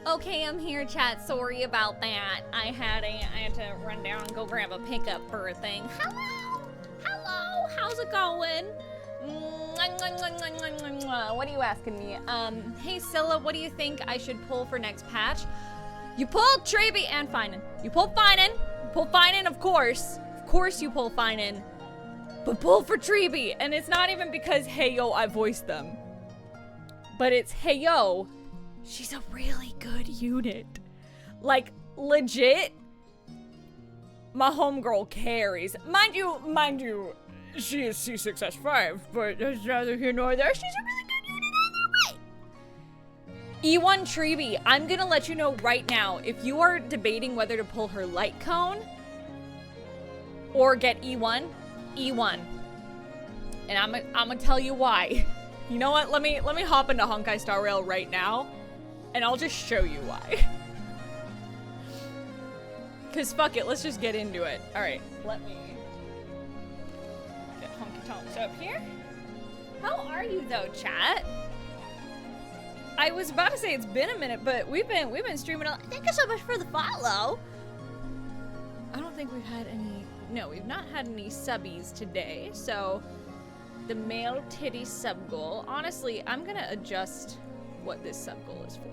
Okay, I'm here, chat. Sorry about that. I had to run down and go grab a pickup for a thing. Hello! Hello! How's it going? What are you asking me? Hey Sylla, what do you think I should pull for next patch? You pulled Tribbie and Finan. You pulled Finan. Pull Finan, of course. Of course you pull Finan. But pull for Tribbie. And it's not even because, hey yo, I voiced them. But it's, hey yo, she's a really good unit. Like, legit, my homegirl carries. Mind you, she is C6S5, but there's neither here nor there. She's a really good unit either way. E1 Tribbie, I'm gonna let you know right now, if you are debating whether to pull her light cone or get E1, E1. And I'm gonna tell you why. You know what? Let me hop into Honkai Star Rail right now, and I'll just show you why. Cause fuck it, let's just get into it. All right, let me get Honky Tonks up here. How are you though, chat? I was about to say it's been a minute, but we've been streaming a lot. Thank you so much for the follow. I don't think we've had any. No, we've not had any subbies today, so. The male titty sub goal. Honestly, I'm gonna adjust what this sub goal is for.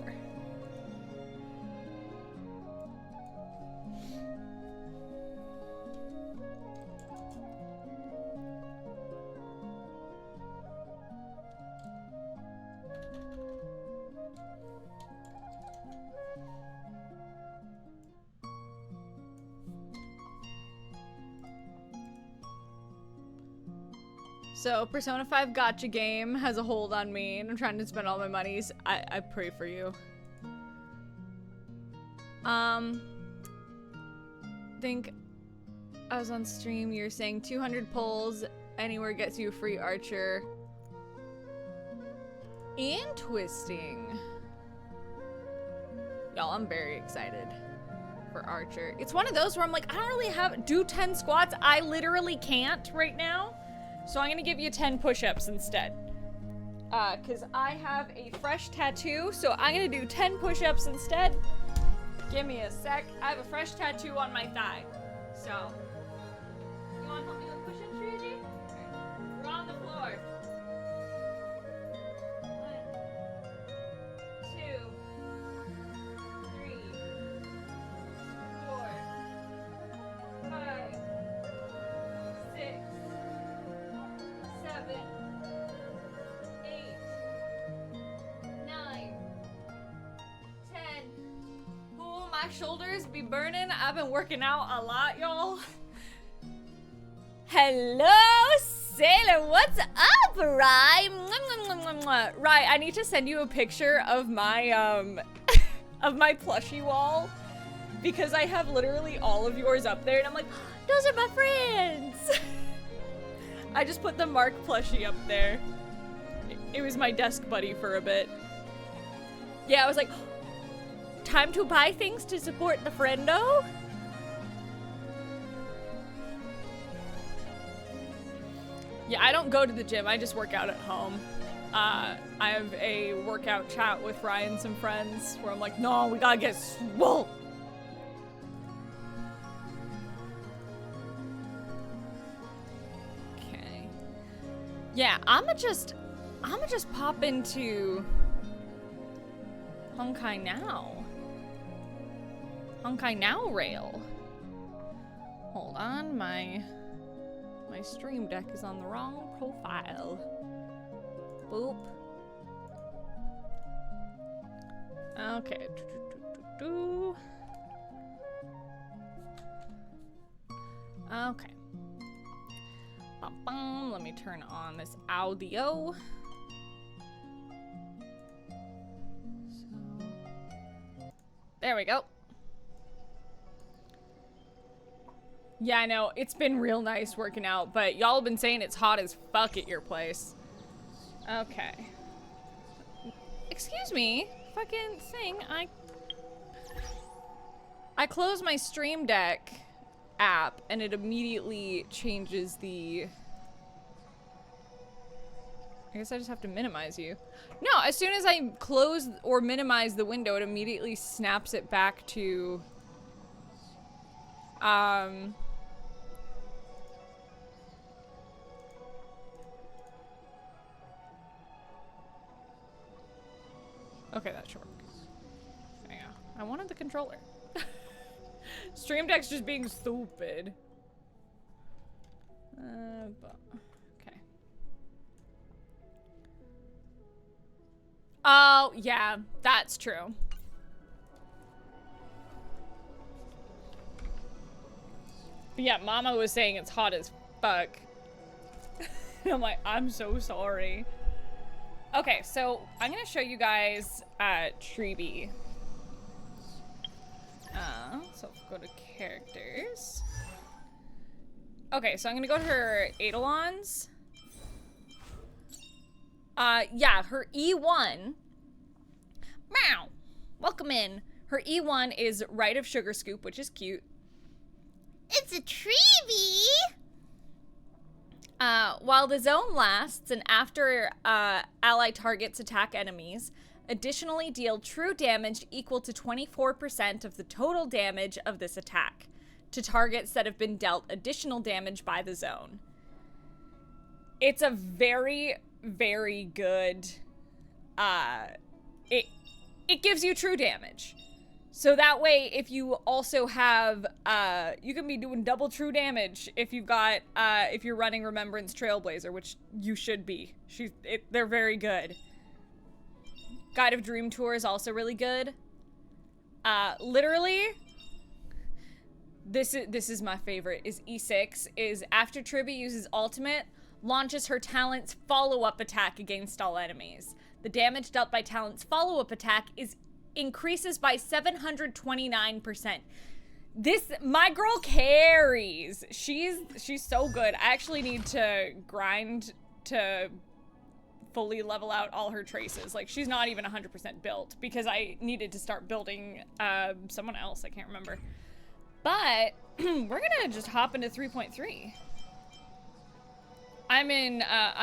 So, Persona 5 gacha game has a hold on me, and I'm trying to spend all my monies. I pray for you. Think I was on stream, you're saying 200 pulls, anywhere gets you a free archer. Interesting. Y'all, I'm very excited for archer. It's one of those where I'm like, I don't really do 10 squats. I literally can't right now. So I'm gonna give you 10 push-ups instead. Cause I have a fresh tattoo, so I'm gonna do 10 push-ups instead. Give me a sec. I have a fresh tattoo on my thigh. So, you wanna help me with push-ups, Tribbie? Okay. We're on the floor. 1, 2, 3, 4, 5, 6, 7, 8, 9, 10. Ooh, my shoulders be burning. I've been working out a lot, y'all. Hello, Sailor. What's up, Rye? Rye, I need to send you a picture of my of my plushie wall, because I have literally all of yours up there, and I'm like, those are my friends. I just put the Mark plushie up there. It was my desk buddy for a bit. Yeah, I was like, time to buy things to support the friendo? Yeah, I don't go to the gym, I just work out at home. I have a workout chat with Ryan and some friends where I'm like, no, we gotta get swole. Okay. Yeah, I'ma just pop into Honkai Now. Honkai Now rail. Hold on, my stream deck is on the wrong profile. Boop. Okay. Okay. Bum, let me turn on this audio. So, there we go. Yeah, I know, it's been real nice working out, but y'all have been saying it's hot as fuck at your place. Okay. Excuse me, fucking thing, I close my Stream Deck app and it immediately changes the... I guess I just have to minimize you. No, as soon as I close or minimize the window, it immediately snaps it back to... Okay, that should work. There you go. I wanted the controller. Stream Deck's just being stupid. Okay. Oh, yeah, that's true. But yeah, Mama was saying it's hot as fuck. I'm like, I'm so sorry. Okay, so I'm gonna show you guys Tribbie. So go to characters. Okay, so I'm gonna go to her Eidolons. Yeah, her E1. Meow. Welcome in. Her E1 is Rite of Sugar Scoop, which is cute. It's a Tribbie! While the zone lasts and after ally targets attack enemies, additionally deal true damage equal to 24% of the total damage of this attack to targets that have been dealt additional damage by the zone. It's a very, very good, it gives you true damage. So that way, if you also have, you can be doing double true damage if you've got, if you're running Remembrance Trailblazer, which you should be. They're very good. Guide of Dream Tour is also really good. Literally, this is my favorite, is E6, is after Tribbie uses ultimate, launches her talent's follow-up attack against all enemies. The damage dealt by talent's follow-up attack increases by 729%. My girl carries. She's so good. I actually need to grind to fully level out all her traces. Like, she's not even 100% built because I needed to start building someone else. I can't remember. But we're gonna just hop into 3.3. I'm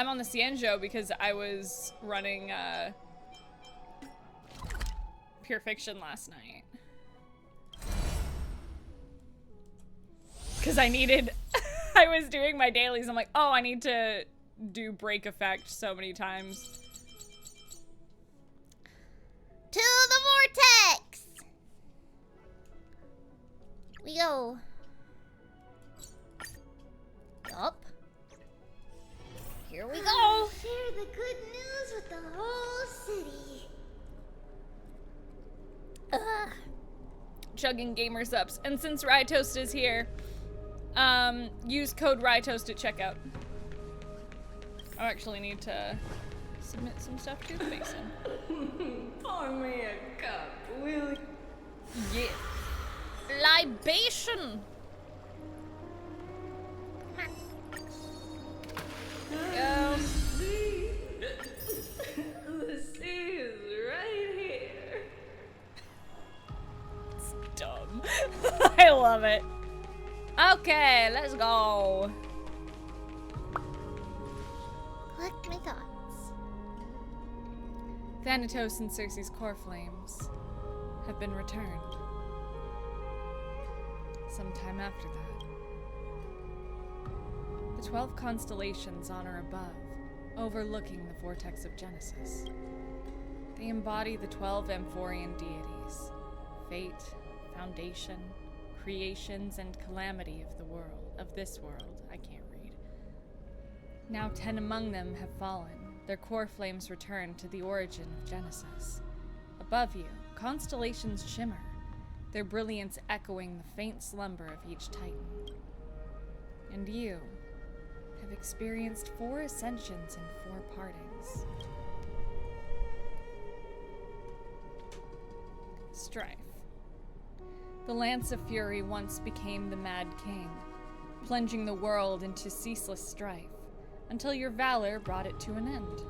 on the Cienjo because I was running Pure Fiction last night. Because I was doing my dailies. I'm like, oh, I need to do break effect so many times. To the vortex! We go. Yup. Here we go. Share the good news with the whole city. Chugging gamer subs. And since Rytoast is here, use code Rytoast at checkout. I actually need to submit some stuff to the basin. Pour me a cup, will you? Yeah. Libation! See? The sea is right here. It's dumb. I love it. Okay, let's go. Collect my thoughts. Thanatos and Circe's core flames have been returned. Sometime after that. The 12 constellations honor above, overlooking the vortex of Genesis. They embody the 12 Amphorean deities, fate, foundation, creations, and calamity of the world, of this world. I can't read. Now 10 among them have fallen, their core flames return to the origin of Genesis. Above you, constellations shimmer, their brilliance echoing the faint slumber of each titan. And you have experienced 4 ascensions and 4 partings. Strife. The Lance of Fury once became the Mad King, plunging the world into ceaseless strife, until your valor brought it to an end.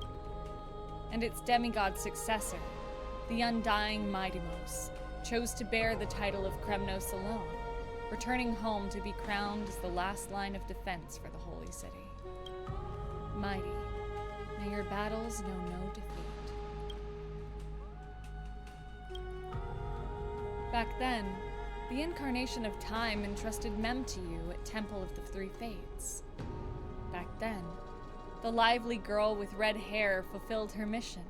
And its demigod successor, the undying Midimos, chose to bear the title of Kremnos alone, returning home to be crowned as the last line of defense for the Holy City. Mighty, May your battles know no defeat. Back then, the incarnation of time entrusted Mem to you at Temple of the Three Fates. Back then, the lively girl with red hair fulfilled her mission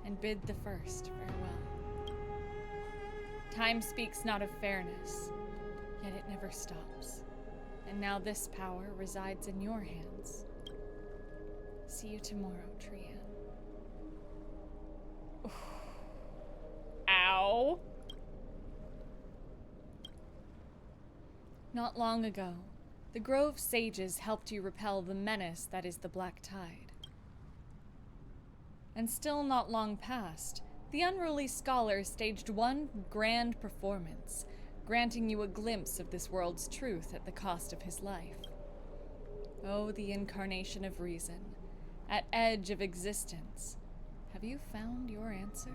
and bid the first farewell. Time speaks not of fairness, yet it never stops. And now this power resides in your hands. See you tomorrow, Trian. Ow. Not long ago, the Grove sages helped you repel the menace that is the Black Tide. And still not long past, the unruly scholar staged one grand performance, granting you a glimpse of this world's truth at the cost of his life. Oh, the incarnation of reason, at edge of existence. Have you found your answer?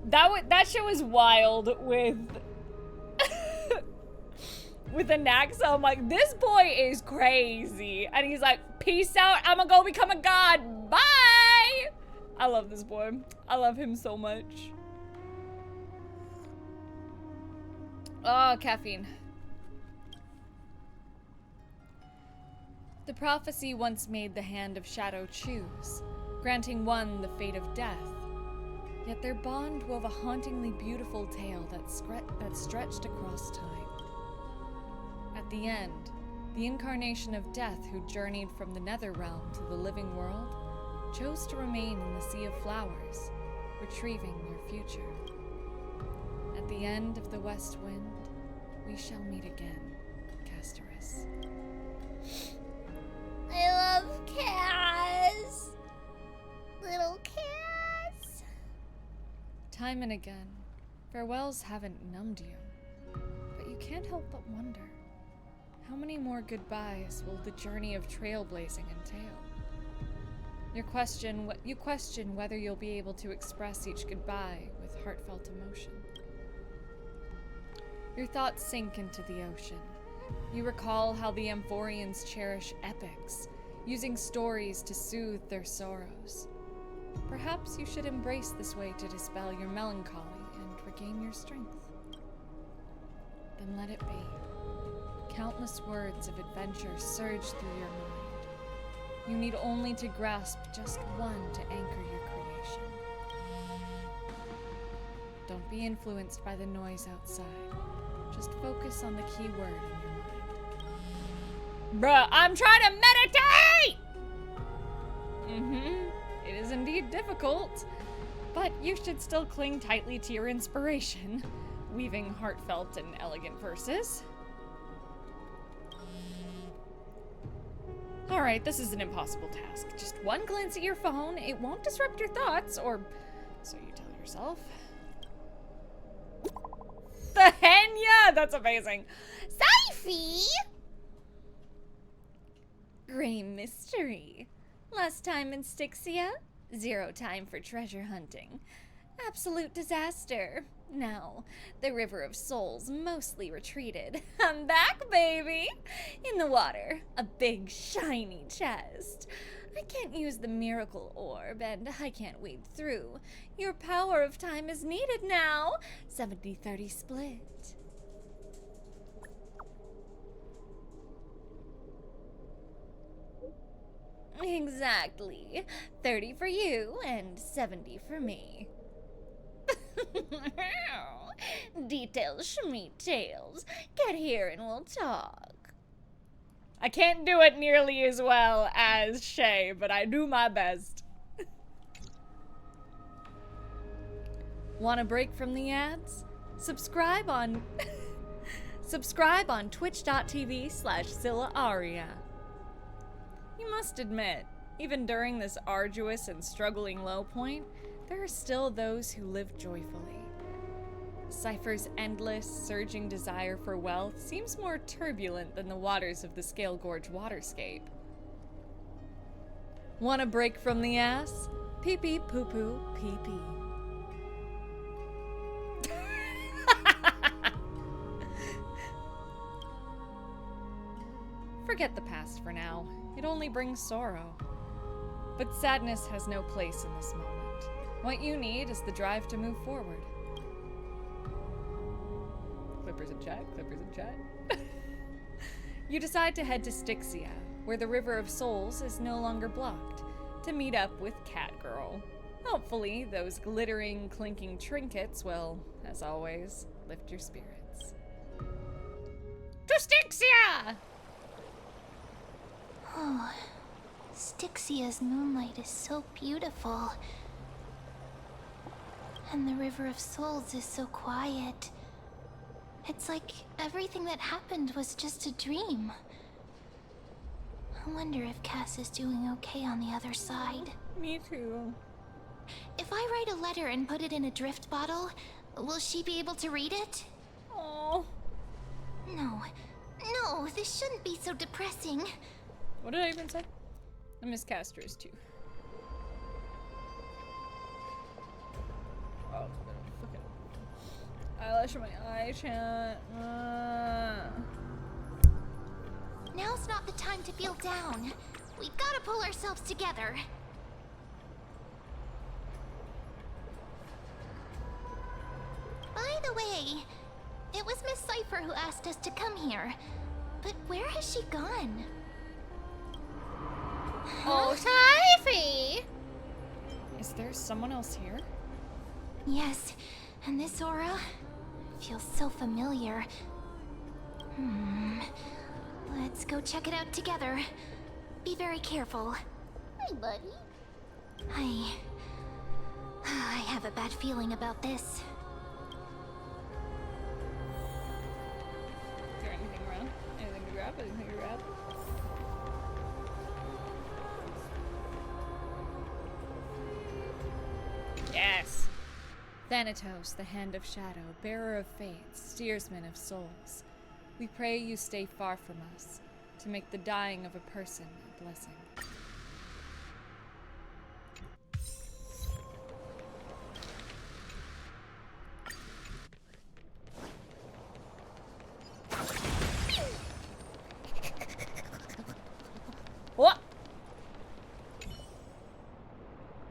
That shit was wild with with Anaxa. I'm like, this boy is crazy. And he's like, peace out, I'm gonna go become a god. Bye! I love this boy. I love him so much. Oh, caffeine. The prophecy once made the hand of shadow choose, granting one the fate of death. Yet their bond wove a hauntingly beautiful tale that stretched across time. At the end, the incarnation of death who journeyed from the nether realm to the living world chose to remain in the sea of flowers, retrieving your future. At the end of the west wind, we shall meet again, Castorus. I love Cass. Little Cass. Time and again, farewells haven't numbed you, but you can't help but wonder, how many more goodbyes will the journey of trailblazing entail? You question whether you'll be able to express each goodbye with heartfelt emotion. Your thoughts sink into the ocean. You recall how the Amphoreans cherish epics, using stories to soothe their sorrows. Perhaps you should embrace this way to dispel your melancholy and regain your strength. Then let it be. Countless words of adventure surge through your mind. You need only to grasp just one to anchor your creation. Don't be influenced by the noise outside. Just focus on the key word in your mind. Bruh, I'm trying to meditate! It is indeed difficult, but you should still cling tightly to your inspiration, weaving heartfelt and elegant verses. Alright, this is an impossible task. Just one glance at your phone, it won't disrupt your thoughts, or so you tell yourself. The Henya! That's amazing. Cypher! Gray mystery. Last time in Stixia, 0 time for treasure hunting. Absolute disaster. Now, the River of Souls mostly retreated. I'm back, baby! In the water, a big shiny chest. I can't use the miracle orb, and I can't wade through. Your power of time is needed now. 70-30 split. Exactly. 30 for you and 70 for me. Details, schmeat tales. Get here and we'll talk. I can't do it nearly as well as Shay, but I do my best. Want a break from the ads? Subscribe on twitch.tv/Sylla Aria. You must admit, even during this arduous and struggling low point, there are still those who live joyfully. Cipher's endless, surging desire for wealth seems more turbulent than the waters of the Scale Gorge waterscape. Want a break from the ass? Pee-pee, poo-poo, pee-pee. Forget the past for now. It only brings sorrow. But sadness has no place in this moment. What you need is the drive to move forward. Clippers in chat, clippers in chat. You decide to head to Stixia, where the River of Souls is no longer blocked, to meet up with Catgirl. Hopefully, those glittering, clinking trinkets will, as always, lift your spirits. To Stixia! Oh, Stixia's moonlight is so beautiful. And the River of Souls is so quiet. It's like everything that happened was just a dream. I wonder if Cass is doing okay on the other side. Me too. If I write a letter and put it in a drift bottle, will she be able to read it? Oh. No, this shouldn't be so depressing. What did I even say? I miss Casters too. Oh, fucking eyelash on my eye, chat. Now's not the time to feel down. We've got to pull ourselves together. By the way, it was Miss Cipher who asked us to come here. But where has she gone? Oh, Typhee! Is there someone else here? Yes, and this aura feels so familiar. Let's go check it out together. Be very careful. Hi, buddy. I have a bad feeling about this. Is there anything around? Anything to grab? Anything to grab? Yes! Thanatos, the Hand of Shadow, Bearer of Fates, Steersman of Souls. We pray you stay far from us, to make the dying of a person a blessing. What?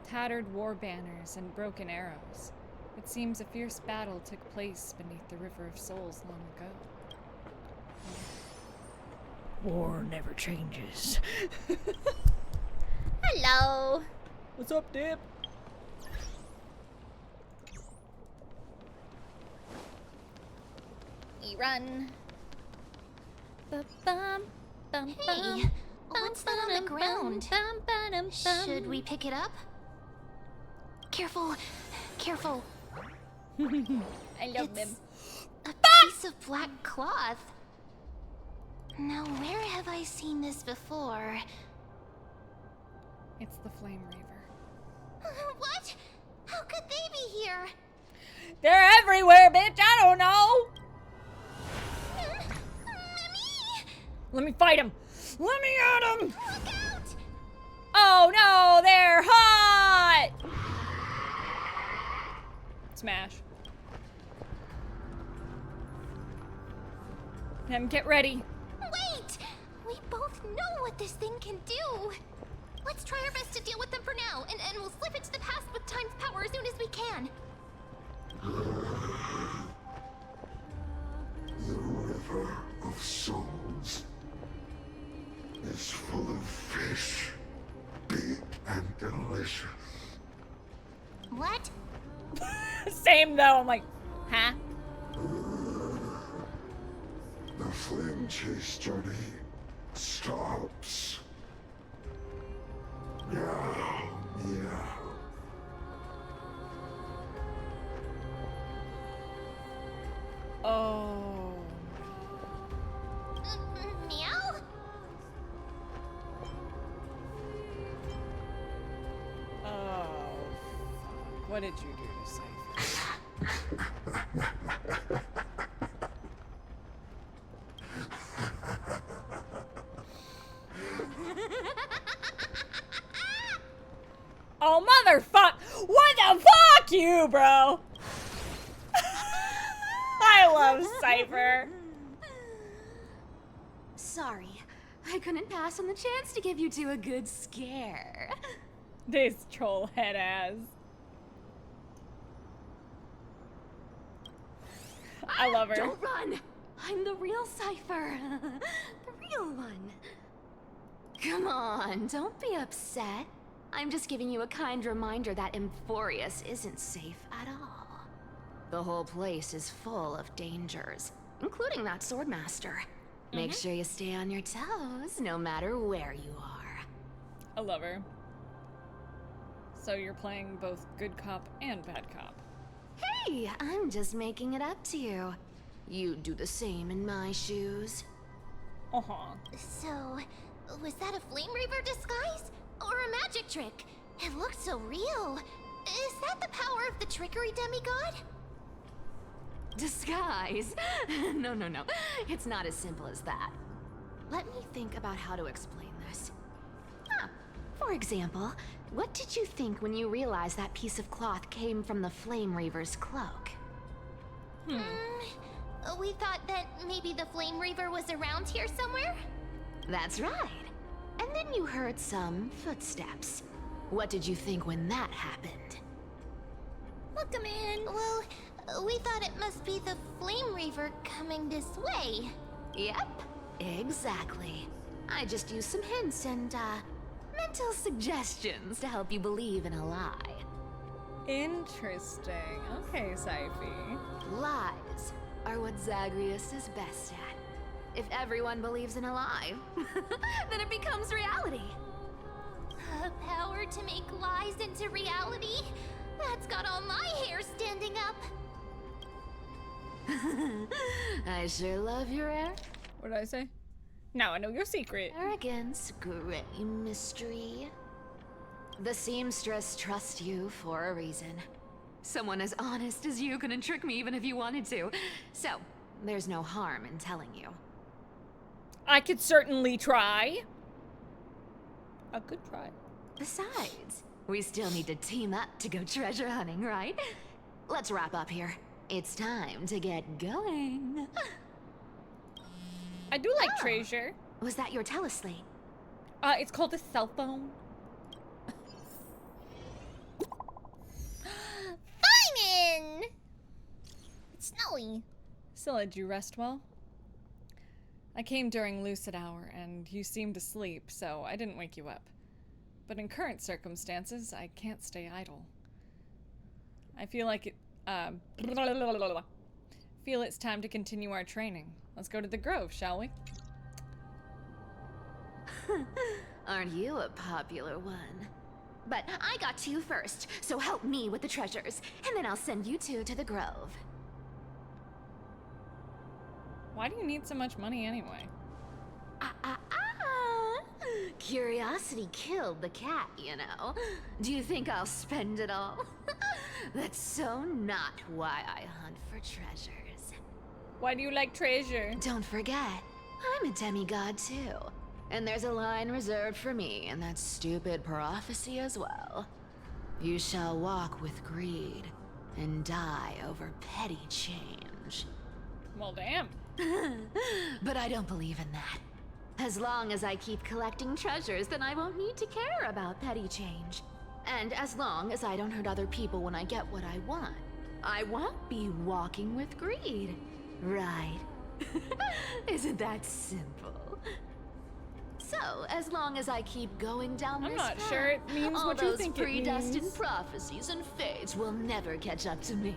Tattered war banners and broken arrows. It seems a fierce battle took place beneath the River of Souls long ago. War never changes. Hello! What's up, Dip? We run. Hey, what's that on the ground? Should we pick it up? Careful, careful. I love them. A piece of black cloth. Now, where have I seen this before? It's the Flame Reaver. What? How could they be here? They're everywhere, bitch! I don't know! Mommy! Let me fight him! Let me at him! Look out! Oh no, they're hot! Smash. Then get ready. Wait! We both know what this thing can do. Let's try our best to deal with them for now, and we'll slip into the past with time's power as soon as we can. The River of Souls is full of fish, big and delicious. What? Same though, I'm like, huh? The flame chase journey stops. Meow, meow. Oh. Meow? Oh. Fuck. What did you do to Cipher? Oh, motherfuck! What the fuck, you, bro? I love Cipher. Sorry. I couldn't pass on the chance to give you two a good scare. This troll head ass. I love her. Don't run! I'm the real Cipher. The real one. Come on, don't be upset. I'm just giving you a kind reminder that Amphoreus isn't safe at all. The whole place is full of dangers, including that swordmaster. Make sure you stay on your toes, no matter where you are. I love her. So you're playing both good cop and bad cop. Hey, I'm just making it up to you. You'd do the same in my shoes. Uh-huh. So, was that a Flame Reaver disguise? Or a magic trick? It looked so real. Is that the power of the trickery demigod? Disguise? No. It's not as simple as that. Let me think about how to explain this. For example, what did you think when you realized that piece of cloth came from the Flame Reaver's cloak? We thought that maybe the Flame Reaver was around here somewhere? That's right. And then you heard some footsteps. What did you think when that happened? Welcome in. Well, we thought it must be the Flame Reaver coming this way. Yep, exactly. I just used some hints and, mental suggestions to help you believe in a lie. Interesting. Okay, Cypher. Lies are what Zagreus is best at. If everyone believes in a lie, then it becomes reality. A power to make lies into reality? That's got all my hair standing up. I sure love your What did I say? Now I know your secret. arrogance, gray mystery. The seamstress trusts you for a reason. Someone as honest as you couldn't trick me even if you wanted to. So, there's no harm in telling you. I could certainly try. A good try. Besides, we still need to team up to go treasure hunting, right? Let's wrap up here. It's time to get going. I do like treasure. Was that your teleslate? It's called a cell phone. Finan! It's snowy. Sylla, did you rest well? I came during lucid hour, and you seemed asleep, so I didn't wake you up. But in current circumstances, I can't stay idle. I feel like feel it's time to continue our training. Let's go to the Grove, shall we? Aren't you a popular one? But I got to you first, so help me with the treasures, and then I'll send you two to the Grove. Why do you need so much money anyway? Curiosity killed the cat, you know. Do you think I'll spend it all? That's so not why I hunt for treasures. Why do you like treasure? Don't forget, I'm a demigod too. And there's a line reserved for me in that stupid prophecy as well. You shall walk with greed and die over petty change. Well, damn. But I don't believe in that. As long as I keep collecting treasures, then I won't need to care about petty change. And as long as I don't hurt other people when I get what I want, I won't be walking with greed. Right? Isn't that simple? So, as long as I keep going down I'm this not path, sure it means all what you those think it predestined means. prophecies and fates will never catch up to me.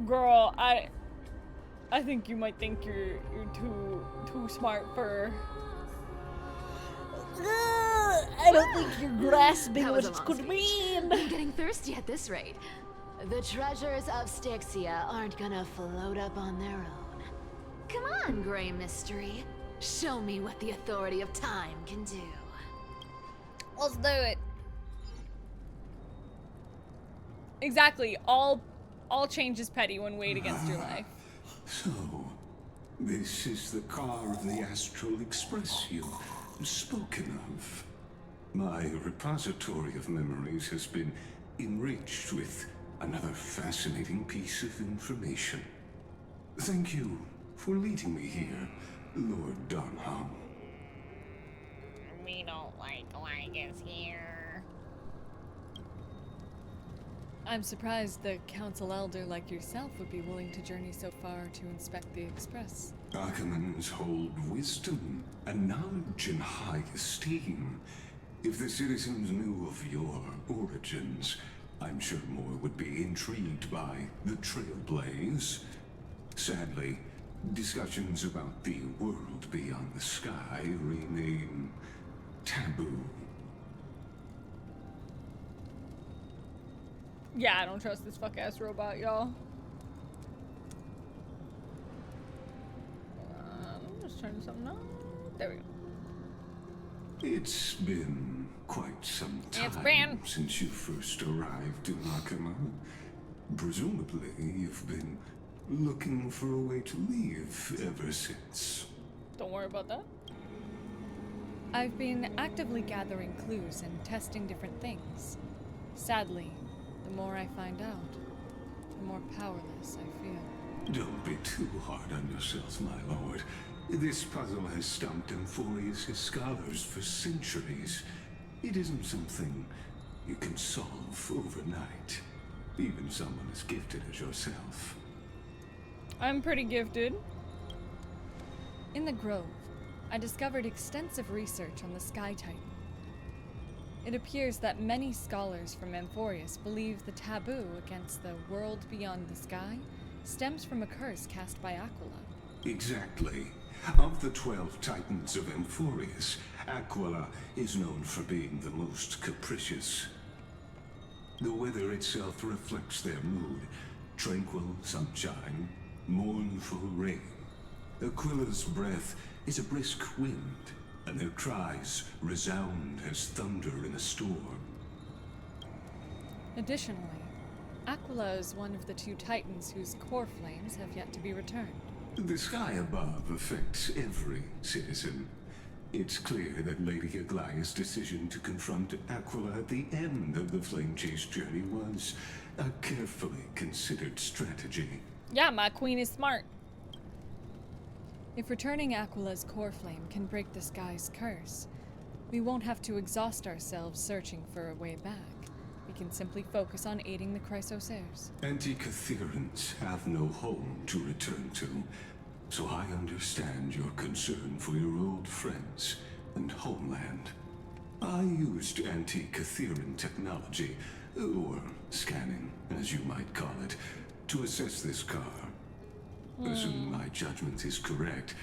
Girl, I think you might think you're too smart for. I don't think you're grasping That what was a it long could speech. mean. I'm getting thirsty at this rate. The treasures of Stixia aren't gonna float up on their own. Come on, Gray Mystery. Show me what the authority of time can do. Let's do it. Exactly. All change is petty when weighed against your life. So, this is the car of the Astral Express you've spoken of. My repository of memories has been enriched with another fascinating piece of information. Thank you for leading me here, Lord Donham. we don't like is here. I'm surprised the council elder like yourself would be willing to journey so far to inspect the Express. Archimans hold wisdom and knowledge in high esteem. If the citizens knew of your origins, I'm sure more would be intrigued by the trailblaze. Sadly, discussions about the world beyond the sky remain taboo. Yeah, I don't trust this fuck-ass robot, y'all. I'm just turning something on. There we go. It's been quite some time since you first arrived in Arkham. Presumably, you've been looking for a way to leave ever since. Don't worry about that. I've been actively gathering clues and testing different things. Sadly, the more I find out, the more powerless I feel. Don't be too hard on yourself, my lord. This puzzle has stumped Amphoreus' scholars for centuries. It isn't something you can solve overnight. Even someone as gifted as yourself. I'm pretty gifted. In the Grove, I discovered extensive research on the Sky Titan. It appears that many scholars from Amphoreus believe the taboo against the world beyond the sky stems from a curse cast by Aquila. Exactly. Of the 12 Titans of Amphoreus, Aquila is known for being the most capricious. The weather itself reflects their mood. Tranquil sunshine, mournful rain. Aquila's breath is a brisk wind, and their cries resound as thunder in a storm. Additionally, Aquila is one of the 2 Titans whose core flames have yet to be returned. The sky above affects every citizen. It's clear that Lady Aglaya's decision to confront Aquila at the end of the Flame Chase journey was a carefully considered strategy. Yeah, my queen is smart. If returning Aquila's core flame can break the sky's curse, we won't have to exhaust ourselves searching for a way back. We can simply focus on aiding the Chrysosairs. Anti-Catherians have no home to return to, so I understand your concern for your old friends and homeland. I used anti-Catherian technology, or scanning, as you might call it, to assess this car. Assuming my judgment is correct,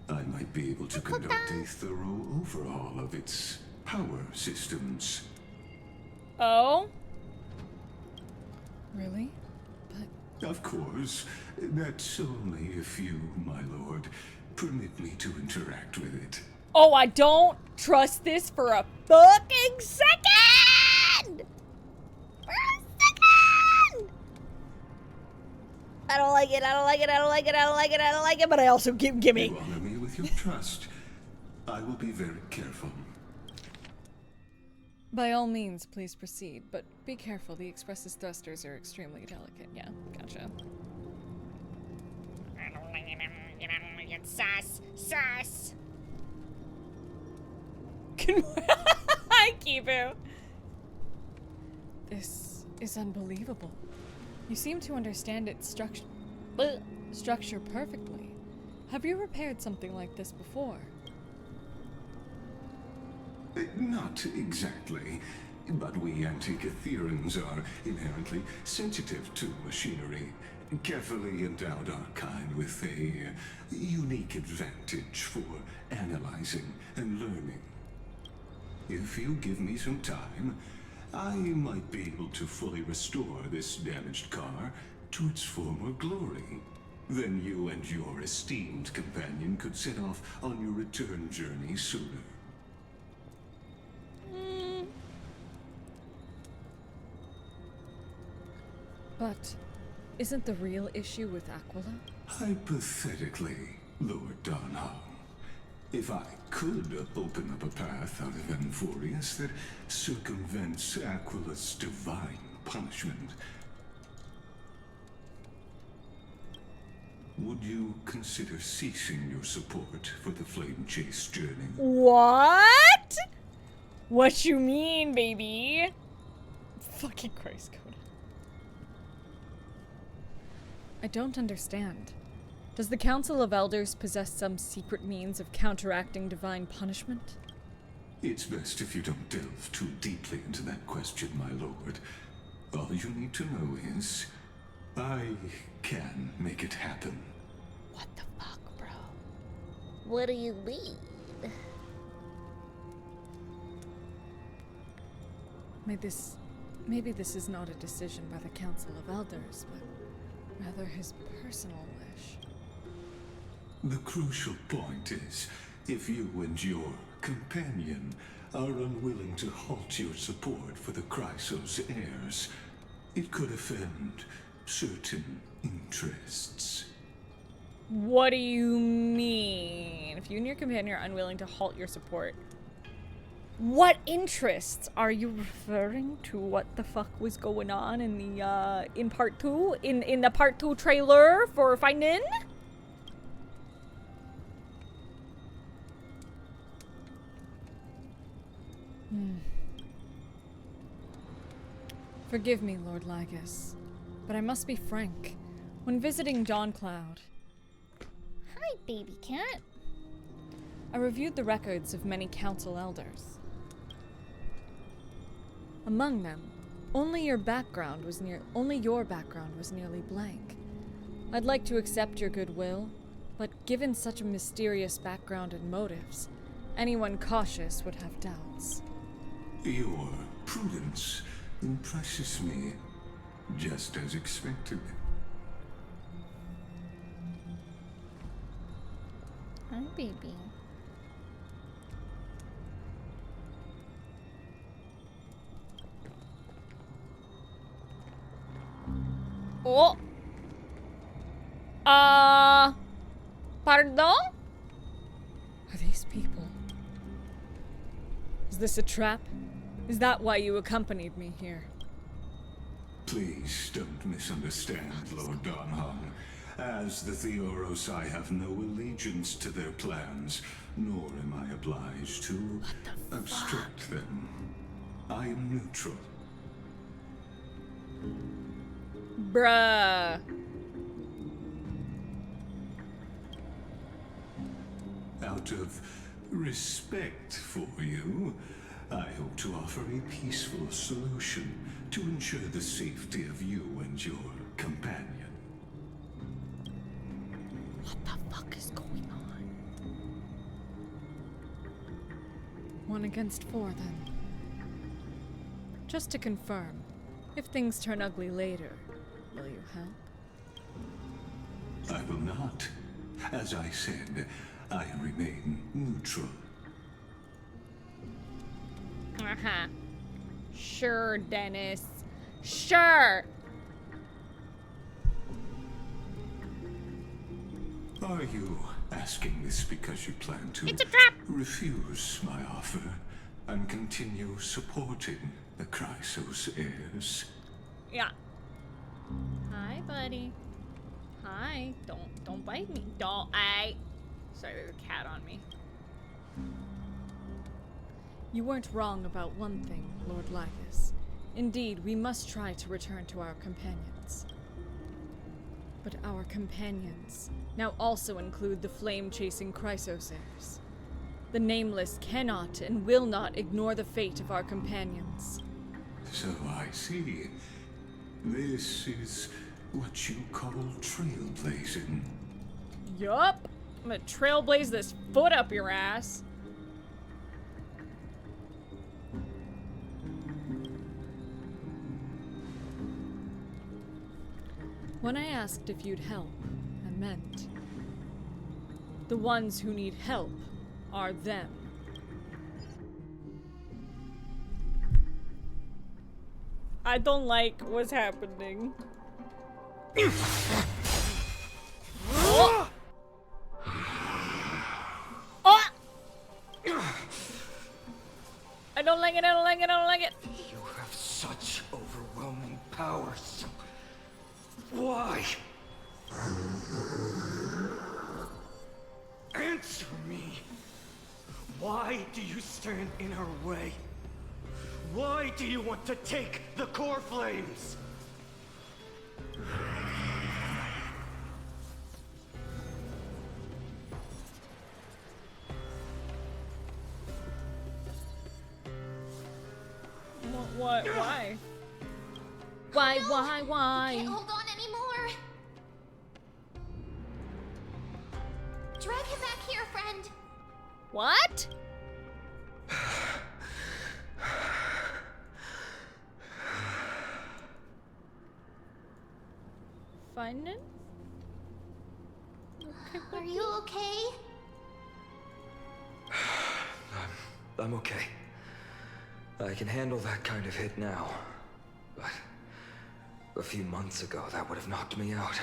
I might be able to conduct a thorough overhaul of its power systems. Oh? Really? But Of course. That's only if you, my lord, permit me to interact with it. Oh, I don't trust this for a fucking second! For a second! I don't like it, I don't like it, I don't like it, I don't like it, I don't like it, but I also give me. You honor me with your trust. I will be very careful. by all means, please proceed, but be careful. The Express's thrusters are extremely delicate. Yeah, gotcha. I don't like it, I don't like it. Sus! Sus! I keep it. This is unbelievable. You seem to understand its structure perfectly. Have you repaired something like this before? Not exactly, but we Antikytherians are inherently sensitive to machinery. Carefully endowed our kind with a unique advantage for analyzing and learning. If you give me some time, I might be able to fully restore this damaged car to its former glory. Then you and your esteemed companion could set off on your return journey sooner. But isn't the real issue with Aquila? Hypothetically, Lord Donham, if I could open up a path out of Amphoreus that circumvents Aquila's divine punishment, would you consider ceasing your support for the Flame Chase journey? What? What you mean, baby? Fucking Christ code. I don't understand. Does the Council of Elders possess some secret means of counteracting divine punishment? It's best if you don't delve too deeply into that question, my lord. All you need to know is, I can make it happen. What the fuck, bro? What do you mean? Maybe this is not a decision by the Council of Elders, but rather his personal wish. The crucial point is, if you and your companion are unwilling to halt your support for the Chrysos heirs, it could offend certain interests. What do you mean? If you and your companion are unwilling to halt your support, what interests? Are you referring to what the fuck was going on in the in part 2? In the part 2 trailer for Findin'? Forgive me, Lord Lygus, but I must be frank. When visiting Dawncloud, Hi, baby cat. I reviewed the records of many council elders. Among them, only your background was nearly blank. I'd like to accept your goodwill, but given such a mysterious background and motives, anyone cautious would have doubts. Your prudence impresses me, just as expected. Hi, baby. Oh! Pardon? Are these people? Is this a trap? Is that why you accompanied me here? Please don't misunderstand, Lord Donhong. As the Theoros, I have no allegiance to their plans, nor am I obliged to obstruct them. I am neutral. Bruh. Out of respect for you, I hope to offer a peaceful solution to ensure the safety of you and your companion. What the fuck is going on? 1 against 4, then. Just to confirm, if things turn ugly later, will you help? I will not. As I said, I remain neutral. Uh-huh. Sure, Dennis. Sure! Are you asking this because you plan to refuse my offer and continue supporting the Chrysos heirs? Yeah. Hi, buddy. Hi. Don't bite me. Don't. Sorry, there's a cat on me. You weren't wrong about one thing, Lord Lygus. Indeed, we must try to return to our companions. But our companions now also include the flame-chasing Chrysos heirs. The Nameless cannot and will not ignore the fate of our companions. So I see. This is what you call trailblazing. Yup. I'm gonna trailblaze this foot up your ass. When I asked if you'd help, I meant the ones who need help are them. I don't like what's happening. Oh! Oh! I don't like it, I don't like it, I don't like it. You have such overwhelming powers. Why? Answer me. Why do you stand in our way? Why do you want to take the core flames? What? Why? Why? Can't hold on anymore. Drag him back here, friend. What? Find it? Are you okay? I'm okay. I can handle that kind of hit now. But a few months ago, that would have knocked me out.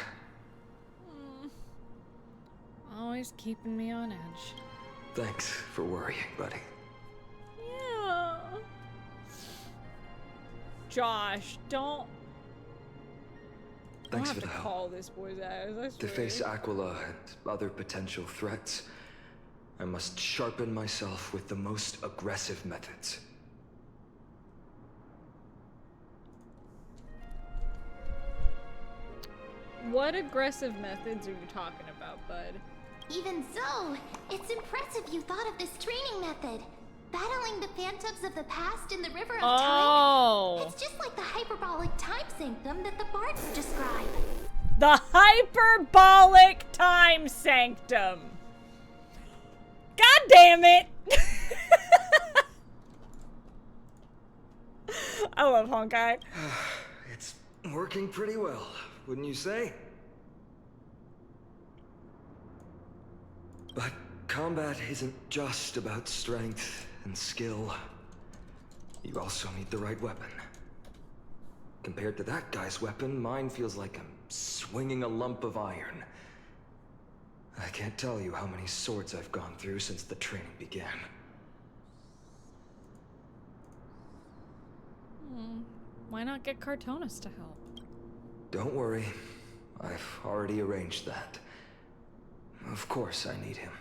Always keeping me on edge. Thanks for worrying, buddy. Yeah. Josh, don't. Thanks I'll for the have to help. call this boy's ass. I To swear. face Aquila and other potential threats, I must sharpen myself with the most aggressive methods. What aggressive methods are you talking about, bud? Even so, it's impressive you thought of this training method. Battling the phantoms of the past in the river of time. It's just like the hyperbolic time sanctum that the bards describe. The hyperbolic time sanctum. God damn it! I love Honkai. It's working pretty well, wouldn't you say? But combat isn't just about strength and skill. You also need the right weapon. Compared to that guy's weapon, mine feels like I'm swinging a lump of iron. I can't tell you how many swords I've gone through since the training began. Why not get Cartonis to help? Don't worry. I've already arranged that. Of course I need him.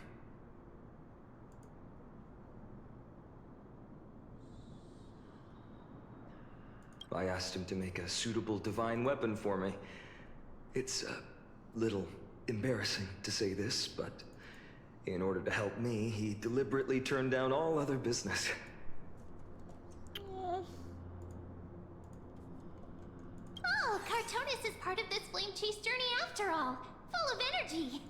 I asked him to make a suitable divine weapon for me. It's a little embarrassing to say this, but in order to help me, he deliberately turned down all other business. Oh, Cartonis is part of this flame chase journey after all. Full of energy.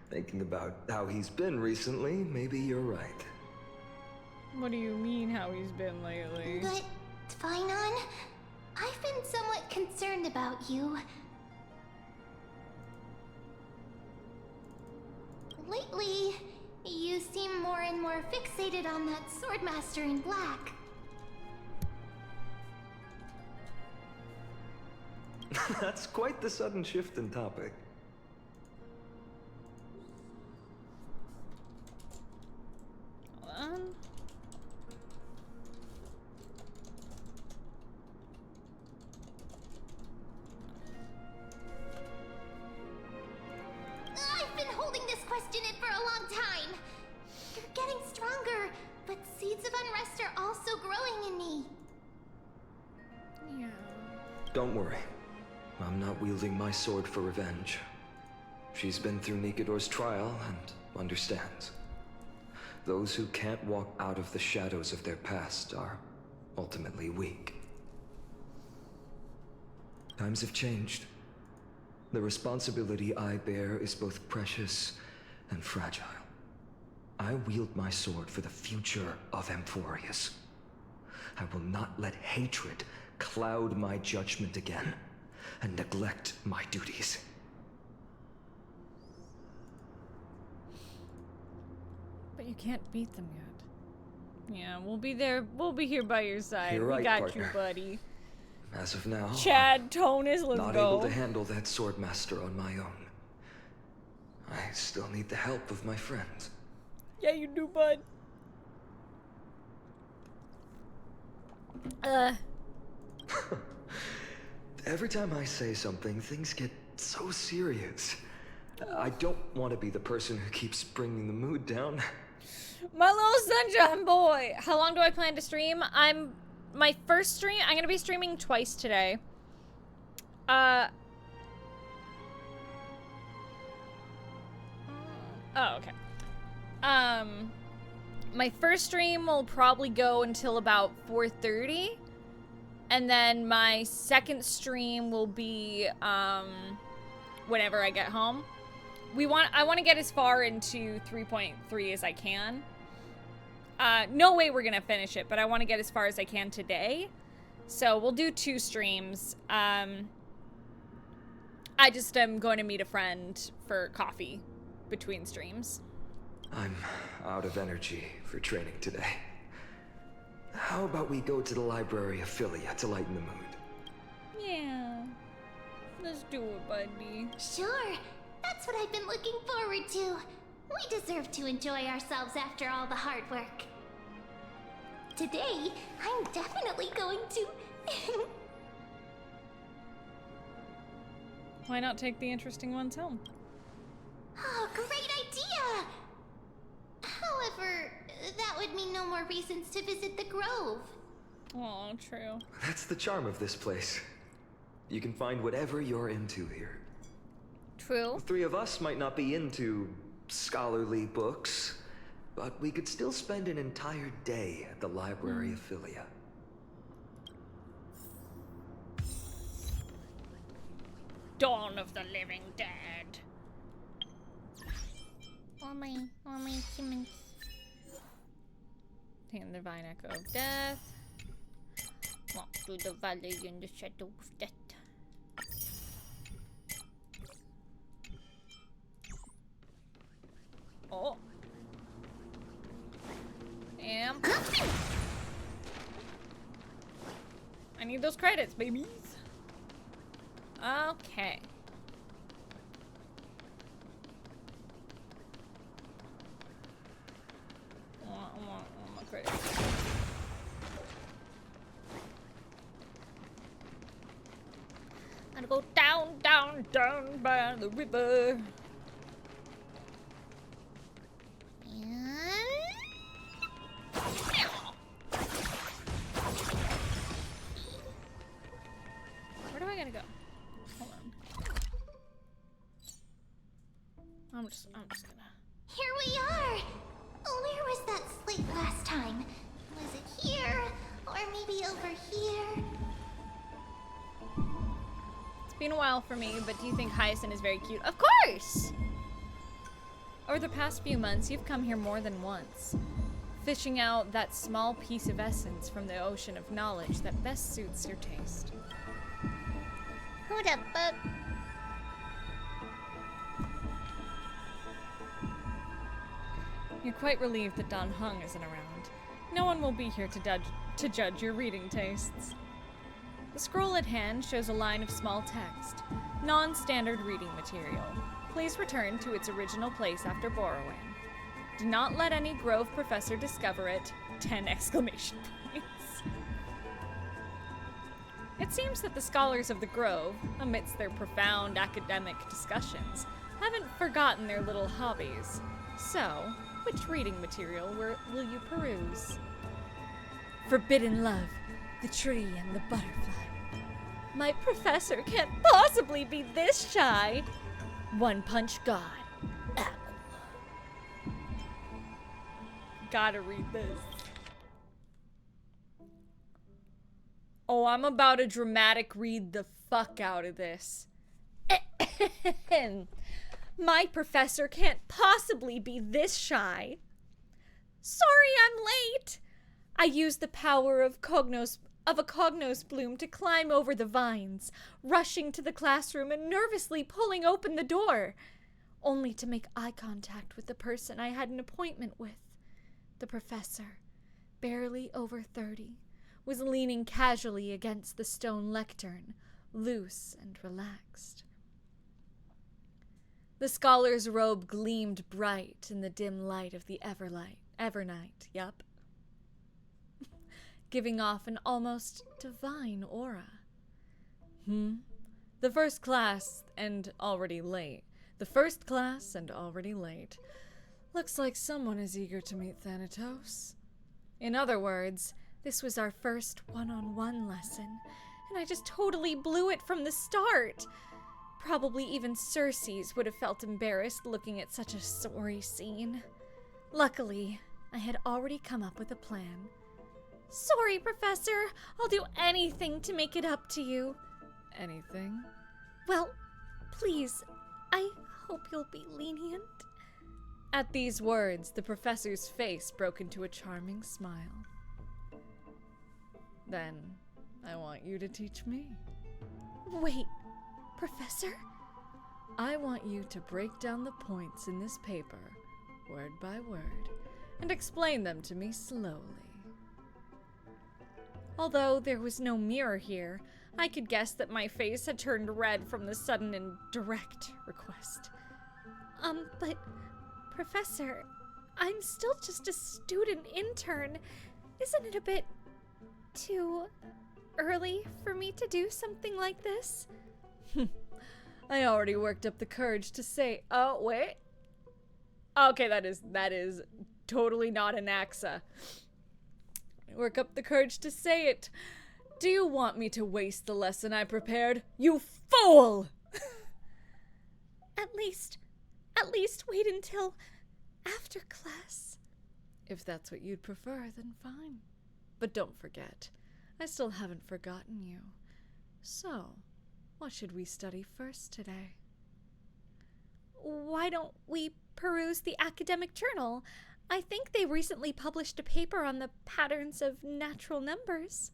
Thinking about how he's been recently, maybe you're right. What do you mean how he's been lately? But, Tvinon, I've been somewhat concerned about you. Lately, you seem more and more fixated on that swordmaster in black. That's quite the sudden shift in topic. I've been holding this question in for a long time. You're getting stronger, but seeds of unrest are also growing in me. Yeah. Don't worry. I'm not wielding my sword for revenge. She's been through Nikador's trial and understands. Those who can't walk out of the shadows of their past are ultimately weak. Times have changed. The responsibility I bear is both precious and fragile. I wield my sword for the future of Amphoreus. I will not let hatred cloud my judgment again and neglect my duties. But you can't beat them yet. Yeah, we'll be there. We'll be here by your side. You're right, we got partner. you, buddy. As of now, Chad, Tonus, let's not go. able to handle that swordmaster on my own. I still need the help of my friends. Yeah, you do, bud. Every time I say something, things get so serious. I don't want to be the person who keeps bringing the mood down. My little sunshine boy. How long do I plan to stream? My first stream, I'm gonna be streaming twice today. Oh, okay. My first stream will probably go until about 4:30. And then my second stream will be, whenever I get home. I want to get as far into 3.3 as I can. No way we're gonna finish it, but I want to get as far as I can today. So we'll do 2 streams. I just am going to meet a friend for coffee between streams. I'm out of energy for training today. How about we go to the library of Philia to lighten the mood? Yeah. Let's do it, buddy. Sure. That's what I've been looking forward to. We deserve to enjoy ourselves after all the hard work. Today, I'm definitely going to... Why not take the interesting ones home? Oh, great idea! However, that would mean no more reasons to visit the Grove. Oh, true. That's the charm of this place. You can find whatever you're into here. True. The 3 of us might not be into scholarly books, but we could still spend an entire day at the library of Philia. Dawn of the Living Dead. All my achievements. Taking the Divine Echo of Death. Walk through the valley in the shadow of death. Oh. And I need those credits, babies. Okay. I want my credits. Gotta go Down by the river. Where do I gotta go? Hold on. I'm just gonna. Here we are! Where was that slate last time? Was it here? Or maybe over here? It's been a while for me, but do you think Hyacinth is very cute? Of course! Over the past few months, you've come here more than once, fishing out that small piece of essence from the ocean of knowledge that best suits your taste. Who the fuck? You're quite relieved that Don Hung isn't around. No one will be here to judge your reading tastes. The scroll at hand shows a line of small text, non-standard reading material. Please return to its original place after borrowing. Do not let any Grove professor discover it. 10 exclamation points. It seems that the scholars of the Grove, amidst their profound academic discussions, haven't forgotten their little hobbies. So, which reading material will you peruse? Forbidden Love, The Tree and the Butterfly. My professor can't possibly be this shy. One Punch God. Aqua. Gotta read this. Oh, I'm about to dramatic read the fuck out of this. My professor can't possibly be this shy. Sorry I'm late. I used the power of a cognos bloom to climb over the vines, rushing to the classroom and nervously pulling open the door, only to make eye contact with the person I had an appointment with. The professor, barely over 30, was leaning casually against the stone lectern, loose and relaxed. The scholar's robe gleamed bright in the dim light of the evernight, yup. Giving off an almost divine aura. The first class and already late. Looks like someone is eager to meet Thanatos. In other words, this was our first one-on-one lesson, and I just totally blew it from the start. Probably even Circes would have felt embarrassed looking at such a sorry scene. Luckily, I had already come up with a plan. Sorry, Professor. I'll do anything to make it up to you. Anything? Well, please, I hope you'll be lenient. At these words, the professor's face broke into a charming smile. Then, I want you to teach me. Wait, Professor? I want you to break down the points in this paper, word by word, and explain them to me slowly. Although there was no mirror here, I could guess that my face had turned red from the sudden and direct request. But, Professor, I'm still just a student intern. Isn't it a bit too early for me to do something like this? I already worked up the courage to say, oh, wait. Okay, that is totally not an AXA. Work up the courage to say it. Do you want me to waste the lesson I prepared? You fool! At least wait until after class. If that's what you'd prefer, then fine. But don't forget, I still haven't forgotten you. So, what should we study first today? Why don't we peruse the academic journal? I think they recently published a paper on the patterns of natural numbers.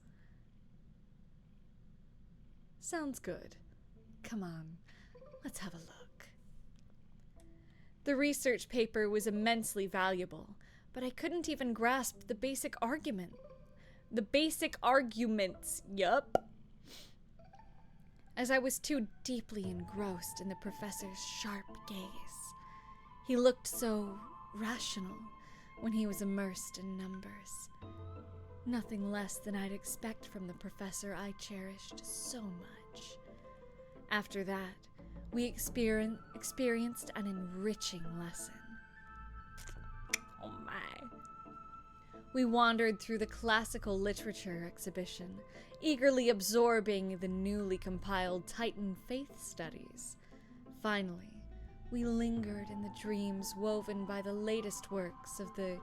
Sounds good. Come on, let's have a look. The research paper was immensely valuable, but I couldn't even grasp the basic argument. The basic arguments, yup. As I was too deeply engrossed in the professor's sharp gaze. He looked so rational when he was immersed in numbers. Nothing less than I'd expect from the professor I cherished so much. After that, we experienced an enriching lesson. Oh my. We wandered through the classical literature exhibition, eagerly absorbing the newly compiled Titan faith studies. Finally, we lingered in the dreams woven by the latest works of the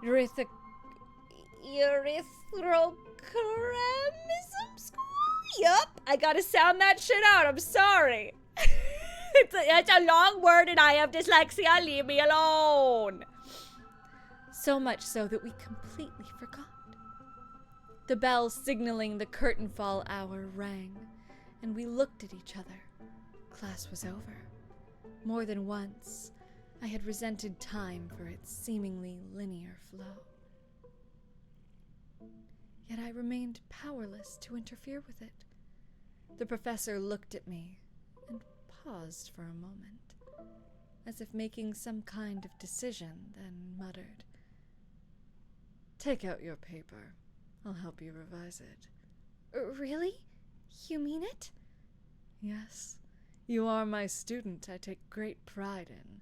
erythrochramism school? Yup, I gotta sound that shit out, I'm sorry. It's a long word and I have dyslexia, leave me alone. So much so that we completely forgot. The bell signaling the curtain fall hour rang, and we looked at each other. Class was over. More than once, I had resented time for its seemingly linear flow. Yet I remained powerless to interfere with it. The professor looked at me and paused for a moment, as if making some kind of decision, then muttered, "Take out your paper. I'll help you revise it." Really? You mean it? Yes. You are my student I take great pride in.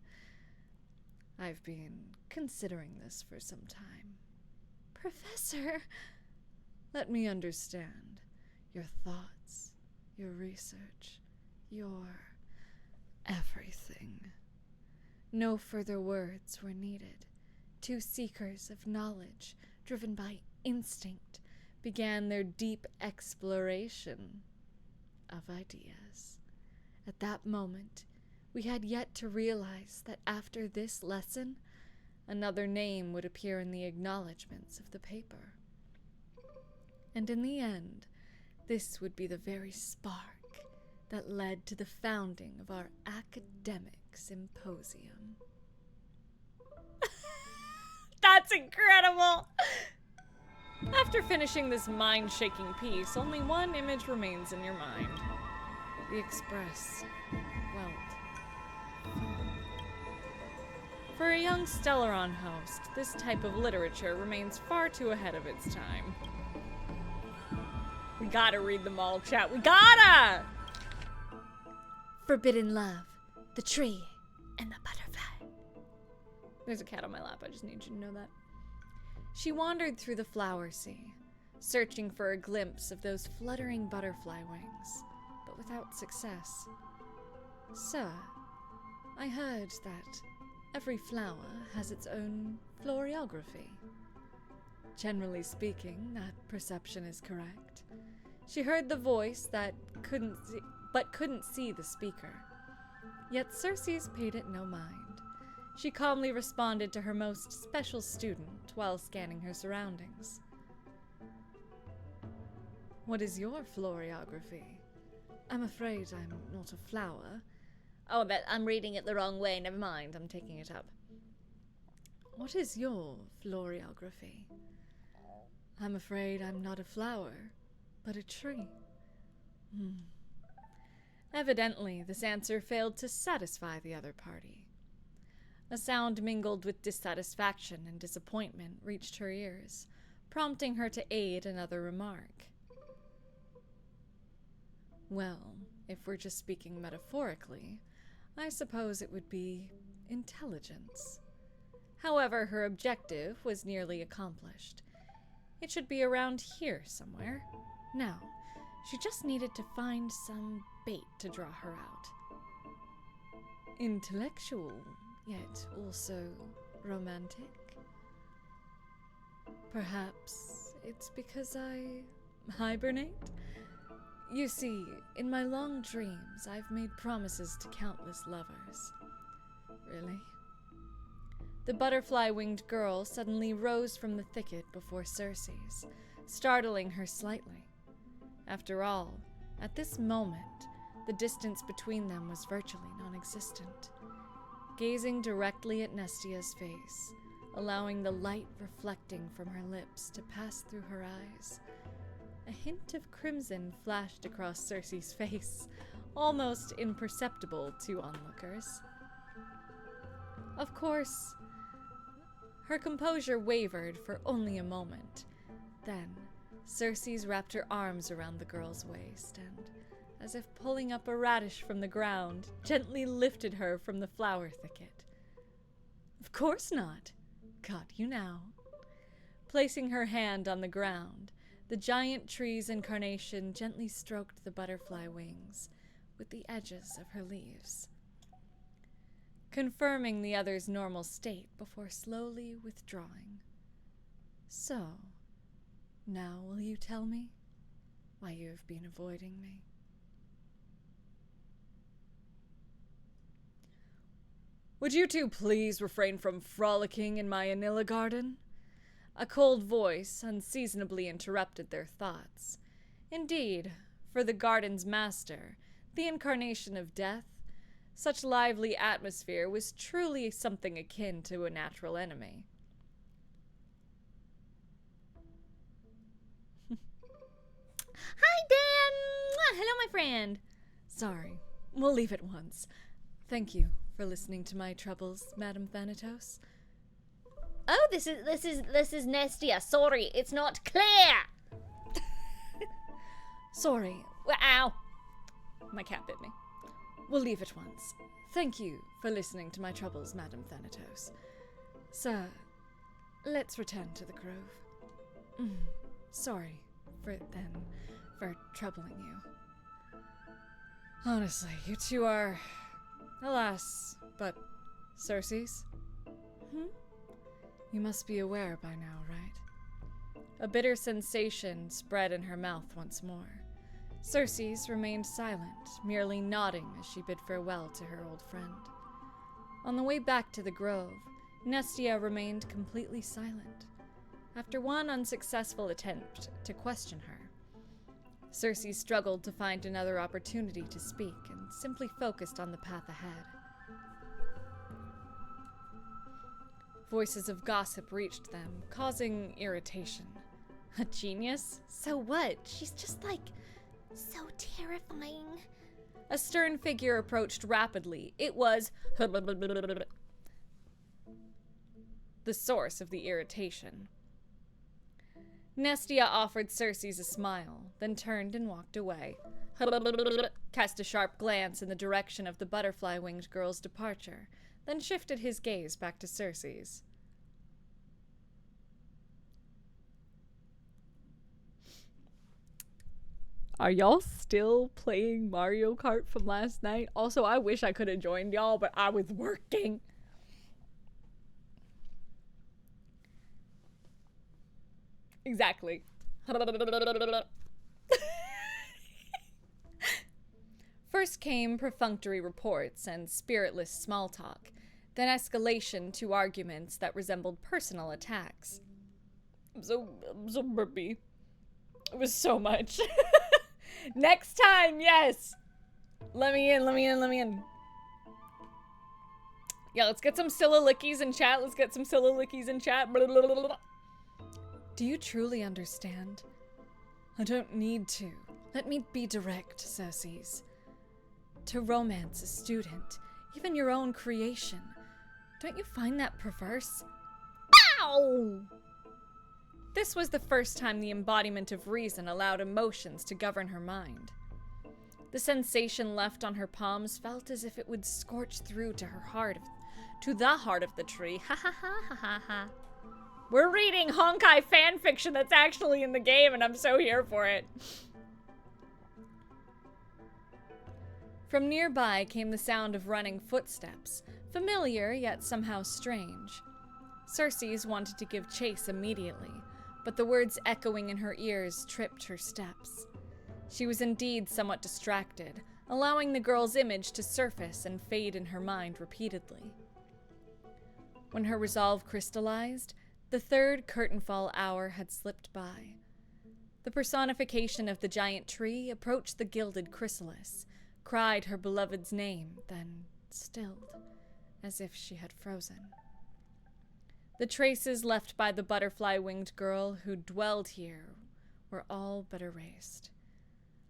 I've been considering this for some time. Professor! Let me understand. Your thoughts, your research, your everything. No further words were needed. Two seekers of knowledge, driven by instinct, began their deep exploration of ideas. At that moment, we had yet to realize that after this lesson, another name would appear in the acknowledgments of the paper. And in the end, this would be the very spark that led to the founding of our academic symposium. That's incredible! After finishing this mind-shaking piece, only one image remains in your mind. The Express. Well, for a young Stellaron host, this type of literature remains far too ahead of its time. We gotta read them all, chat. We gotta! Forbidden love, the tree, and the butterfly. There's a cat on my lap. I just need you to know that. She wandered through the flower sea, searching for a glimpse of those fluttering butterfly wings, but without success. Sir, I heard that every flower has its own floriography. Generally speaking, that perception is correct. She heard the voice that couldn't see the speaker. Yet Circe's paid it no mind. She calmly responded to her most special student while scanning her surroundings. What is your floriography? I'm afraid I'm not a flower. Oh, but I'm reading it the wrong way. Never mind, I'm taking it up. What is your floriography? I'm afraid I'm not a flower, but a tree. Evidently, this answer failed to satisfy the other party. A sound mingled with dissatisfaction and disappointment reached her ears, prompting her to aid another remark. Well, if we're just speaking metaphorically, I suppose it would be intelligence. However, her objective was nearly accomplished. It should be around here somewhere. Now, she just needed to find some bait to draw her out. Intellectual, yet also romantic. Perhaps it's because I hibernate? You see, in my long dreams, I've made promises to countless lovers. Really? The butterfly-winged girl suddenly rose from the thicket before Circe's, startling her slightly. After all, at this moment, the distance between them was virtually non-existent. Gazing directly at Nestia's face, allowing the light reflecting from her lips to pass through her eyes, a hint of crimson flashed across Circe's face, almost imperceptible to onlookers. Of course, her composure wavered for only a moment. Then, Circe wrapped her arms around the girl's waist and, as if pulling up a radish from the ground, gently lifted her from the flower thicket. Of course not. Got you now. Placing her hand on the ground, the giant tree's incarnation gently stroked the butterfly wings with the edges of her leaves, confirming the other's normal state before slowly withdrawing. So, now will you tell me why you have been avoiding me? Would you two please refrain from frolicking in my Anilla garden? A cold voice unseasonably interrupted their thoughts. Indeed, for the garden's master, the incarnation of death, such lively atmosphere was truly something akin to a natural enemy. Hi, Dan! Hello, my friend. Sorry, we'll leave at once. Thank you for listening to my troubles, Madame Thanatos. Oh, this is Nestia. Sorry, it's not clear. Sorry. Ow. My cat bit me. We'll leave at once. Thank you for listening to my troubles, Madame Thanatos. Sir, let's return to the grove. Sorry for troubling you. Honestly, you two are, alas, but Circe's? You must be aware by now, right? A bitter sensation spread in her mouth once more. Circe's remained silent, merely nodding as she bid farewell to her old friend. On the way back to the grove, Nestia remained completely silent. After one unsuccessful attempt to question her, Circe struggled to find another opportunity to speak and simply focused on the path ahead. Voices of gossip reached them, causing irritation. A genius? So what? She's just like, so terrifying. A stern figure approached rapidly. It was the source of the irritation. Nestia offered Circe a smile, then turned and walked away. Cast a sharp glance in the direction of the butterfly-winged girl's departure, then shifted his gaze back to Cersei's. Are y'all still playing Mario Kart from last night? Also, I wish I could have joined y'all, but I was working. Exactly. First came perfunctory reports and spiritless small talk, then escalation to arguments that resembled personal attacks. I'm so burpy. It was so much. Next time, yes! Let me in. Yeah, let's get some Sylla lickies in chat. Do you truly understand? I don't need to. Let me be direct, Cersei's. To romance a student, even your own creation, don't you find that perverse? Ow! This was the first time the embodiment of reason allowed emotions to govern her mind. The sensation left on her palms felt as if it would scorch through to the heart of the tree. Ha ha ha ha ha ha. We're reading Honkai fanfiction that's actually in the game, and I'm so here for it. From nearby came the sound of running footsteps, familiar yet somehow strange. Cersei's wanted to give chase immediately, but the words echoing in her ears tripped her steps. She was indeed somewhat distracted, allowing the girl's image to surface and fade in her mind repeatedly. When her resolve crystallized, the third curtainfall hour had slipped by. The personification of the giant tree approached the gilded chrysalis, cried her beloved's name, then stilled, as if she had frozen. The traces left by the butterfly-winged girl who dwelled here were all but erased.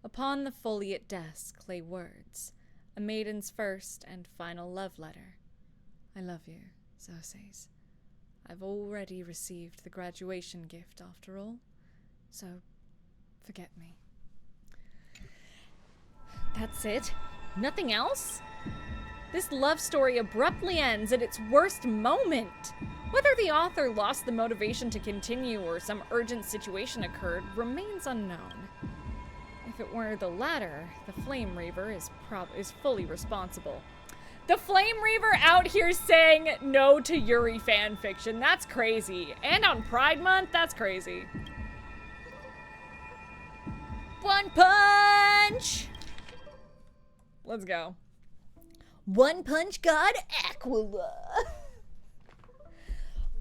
Upon the foliate desk lay words, a maiden's first and final love letter. I love you, Cersei's. I've already received the graduation gift after all, so forget me. That's it? Nothing else? This love story abruptly ends at its worst moment. Whether the author lost the motivation to continue or some urgent situation occurred remains unknown. If it were the latter, the Flame Reaver is fully responsible. The Flame Reaver out here saying no to Yuri fanfiction. That's crazy. And on Pride Month, that's crazy. One punch! Let's go. One Punch God Aquila.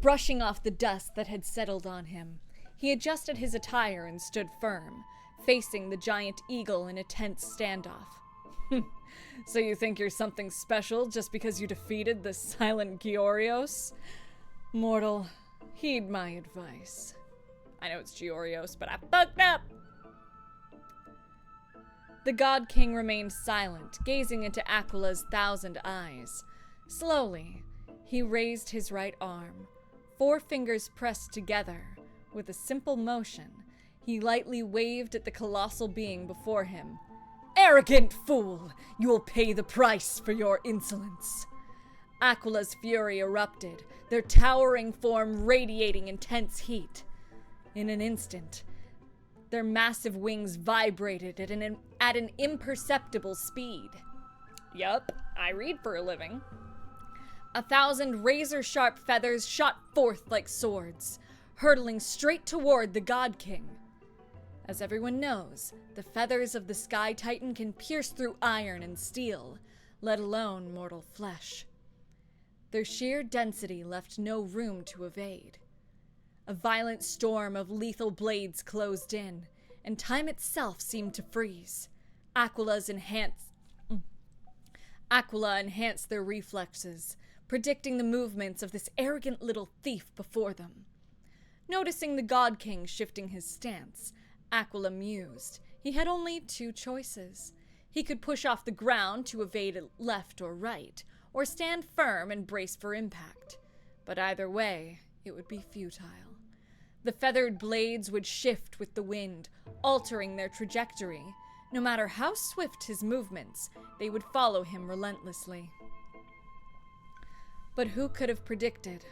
Brushing off the dust that had settled on him, he adjusted his attire and stood firm, facing the giant eagle in a tense standoff. So you think you're something special just because you defeated the silent Giorios? Mortal, heed my advice. I know it's Giorios, but I fucked up! The God King remained silent, gazing into Aquila's 1,000 eyes. Slowly, he raised his right arm. 4 fingers pressed together. With a simple motion, he lightly waved at the colossal being before him. Arrogant fool! You will pay the price for your insolence. Aquila's fury erupted, their towering form radiating intense heat. In an instant, their massive wings vibrated at an imperceptible speed. Yup, I read for a living. 1,000 razor-sharp feathers shot forth like swords, hurtling straight toward the God King. As everyone knows, the feathers of the Sky Titan can pierce through iron and steel, let alone mortal flesh. Their sheer density left no room to evade. A violent storm of lethal blades closed in, and time itself seemed to freeze. Aquila enhanced their reflexes, predicting the movements of this arrogant little thief before them. Noticing the God King shifting his stance, Aquila mused. He had only 2 choices. He could push off the ground to evade left or right, or stand firm and brace for impact. But either way, it would be futile. The feathered blades would shift with the wind, altering their trajectory. No matter how swift his movements, they would follow him relentlessly. But who could have predicted?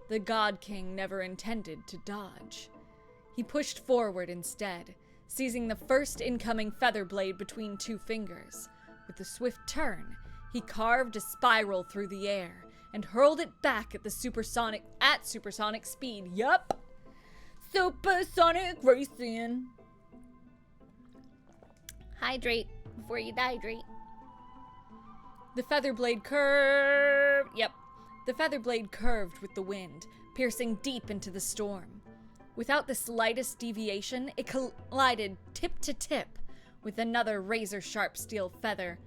The God King never intended to dodge. He pushed forward instead, seizing the first incoming feather blade between two fingers. With a swift turn, he carved a spiral through the air and hurled it back at supersonic speed. Yup! Supersonic racing. Hydrate before you dehydrate. The feather blade curved. Yep. The feather blade curved with the wind, piercing deep into the storm. Without the slightest deviation, it collided tip to tip with another razor-sharp steel feather.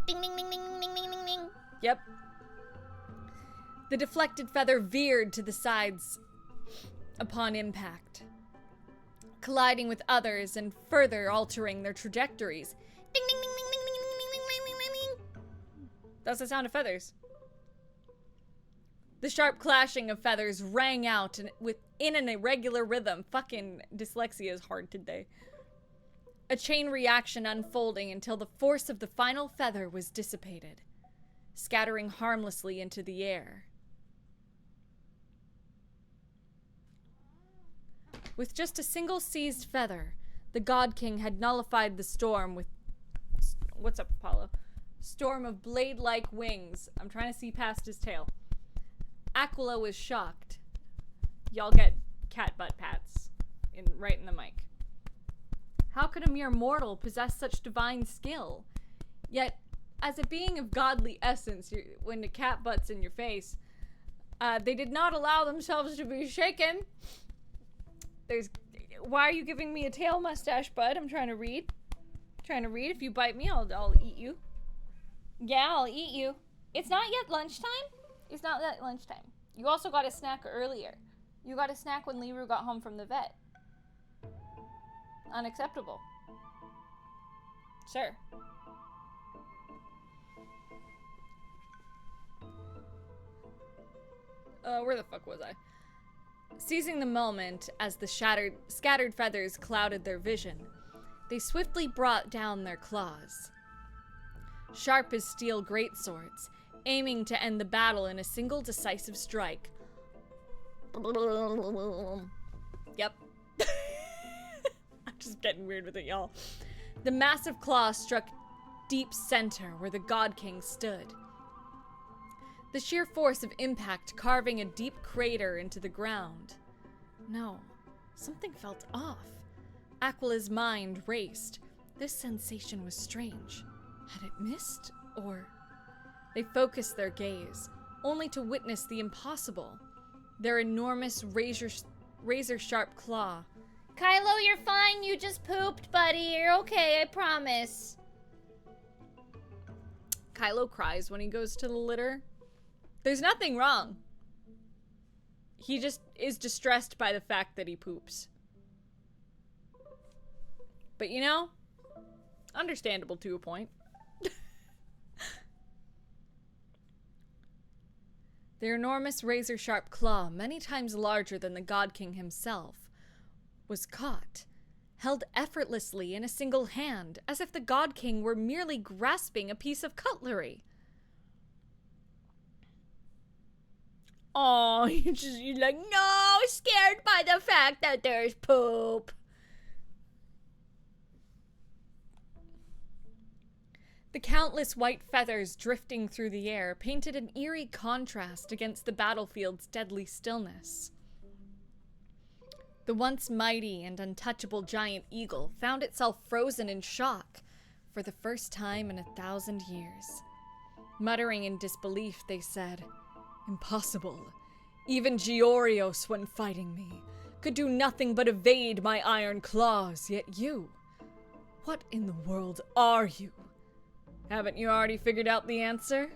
Ding ding ding ding ding ding ding ding. Yep. The deflected feather veered to the sides upon impact, colliding with others and further altering their trajectories. Ding ding ding ding ding ding ding ding ding ding ding. That's the sound of feathers. The sharp clashing of feathers rang out in an irregular rhythm. Fucking dyslexia is hard today. A chain reaction unfolding until the force of the final feather was dissipated, scattering harmlessly into the air. With just a single seized feather, the God King had nullified the storm with... What's up, Apollo? Storm of blade-like wings. I'm trying to see past his tail. Aquila was shocked. Y'all get cat butt pats right in the mic. How could a mere mortal possess such divine skill? Yet, as a being of godly essence, when the cat butts in your face, they did not allow themselves to be shaken. Why are you giving me a tail mustache, bud? I'm trying to read. If you bite me, I'll eat you. Yeah, I'll eat you. It's not yet lunchtime? It's not yet lunchtime. You also got a snack earlier. You got a snack when Liru got home from the vet. Unacceptable. Sir. Where the fuck was I? Seizing the moment as the scattered feathers clouded their vision, they swiftly brought down their claws. Sharp as steel greatswords, aiming to end the battle in a single decisive strike. Yep. I'm just getting weird with it, y'all. The massive claw struck deep center where the God King stood. The sheer force of impact carving a deep crater into the ground. No, something felt off. Aquila's mind raced. This sensation was strange. Had it missed, or... They focused their gaze, only to witness the impossible. Their enormous razor-sharp claw. Kylo, you're fine. You just pooped, buddy. You're okay, I promise. Kylo cries when he goes to the litter. There's nothing wrong. He just is distressed by the fact that he poops. But you know, understandable to a point. Their enormous razor-sharp claw, many times larger than the God King himself, was caught, held effortlessly in a single hand, as if the God King were merely grasping a piece of cutlery. Oh, you're like, no, scared by the fact that there's poop. The countless white feathers drifting through the air painted an eerie contrast against the battlefield's deadly stillness. The once mighty and untouchable giant eagle found itself frozen in shock for the first time in 1,000 years. Muttering in disbelief, they said, "Impossible. Even Giorios, when fighting me, could do nothing but evade my iron claws, yet you... What in the world are you? Haven't you already figured out the answer?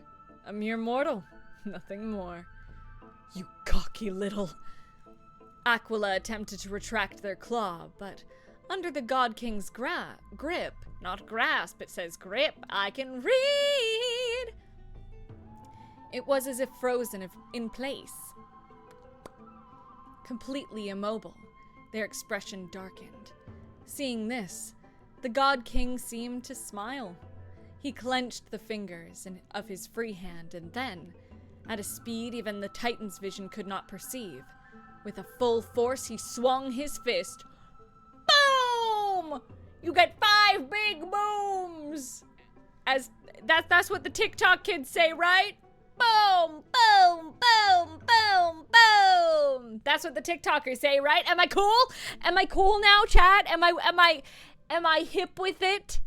A mere mortal, nothing more. You cocky little..." Aquila attempted to retract their claw, but under the God King's grip, not grasp, it says grip, I can read! It was as if frozen in place. Completely immobile, their expression darkened. Seeing this, the God King seemed to smile. He clenched the fingers of his free hand, and then, at a speed even the Titan's vision could not perceive. With a full force, he swung his fist. Boom! You get 5 big booms! That's what the TikTok kids say, right? Boom, boom, boom, boom, boom. That's what the TikTokers say, right? Am I cool? Am I cool now, chat? Am I hip with it?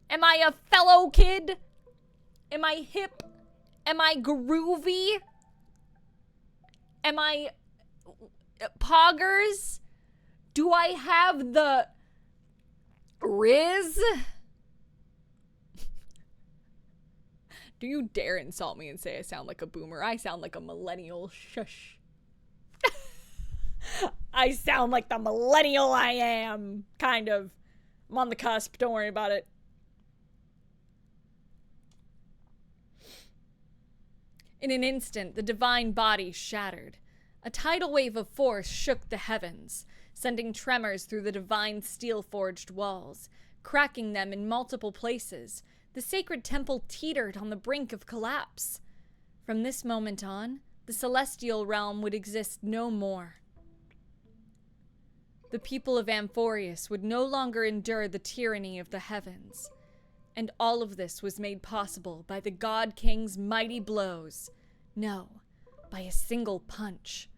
Am I a fellow kid? Am I hip? Am I groovy? Am I poggers? Do I have the Riz? Do you dare insult me and say I sound like a boomer? I sound like a millennial. Shush. I sound like the millennial I am. Kind of. I'm on the cusp. Don't worry about it. In an instant, the divine body shattered. A tidal wave of force shook the heavens, sending tremors through the divine steel-forged walls, cracking them in multiple places. The sacred temple teetered on the brink of collapse. From this moment on, the celestial realm would exist no more. The people of Amphoreus would no longer endure the tyranny of the heavens. And all of this was made possible by the God King's mighty blows. No, by a single punch.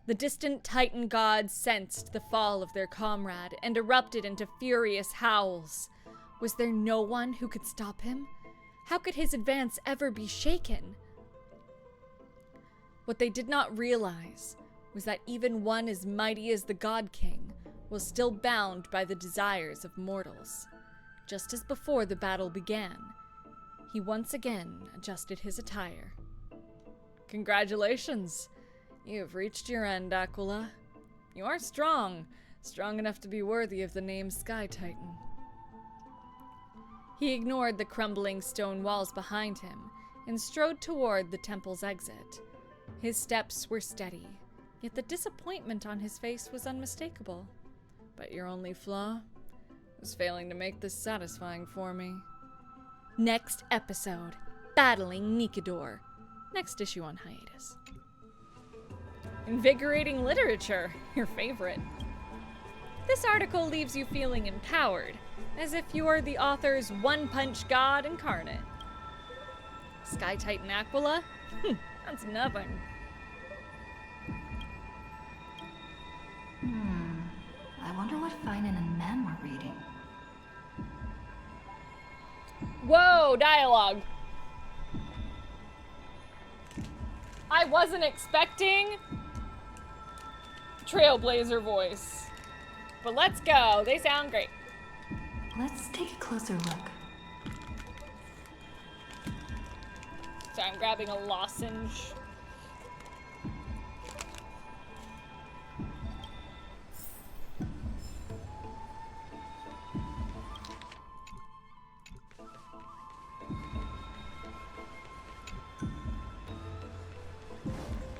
The distant Titan gods sensed the fall of their comrade and erupted into furious howls. Was there no one who could stop him? How could his advance ever be shaken? What they did not realize was that even one as mighty as the God King was still bound by the desires of mortals. Just as before the battle began, he once again adjusted his attire. Congratulations! You have reached your end, Aquila. You are strong enough to be worthy of the name Sky Titan. He ignored the crumbling stone walls behind him and strode toward the temple's exit. His steps were steady, yet the disappointment on his face was unmistakable. But your only flaw was failing to make this satisfying for me. Next episode, Battling Nikador. Next issue on hiatus. Invigorating literature, your favorite. This article leaves you feeling empowered, as if you are the author's one-punch god incarnate. Sky Titan Aquila? That's nothing. I wonder what Finan and Mem were reading. Whoa, dialogue. I wasn't expecting Trailblazer voice. But let's go. They sound great. Let's take a closer look. So I'm grabbing a lozenge.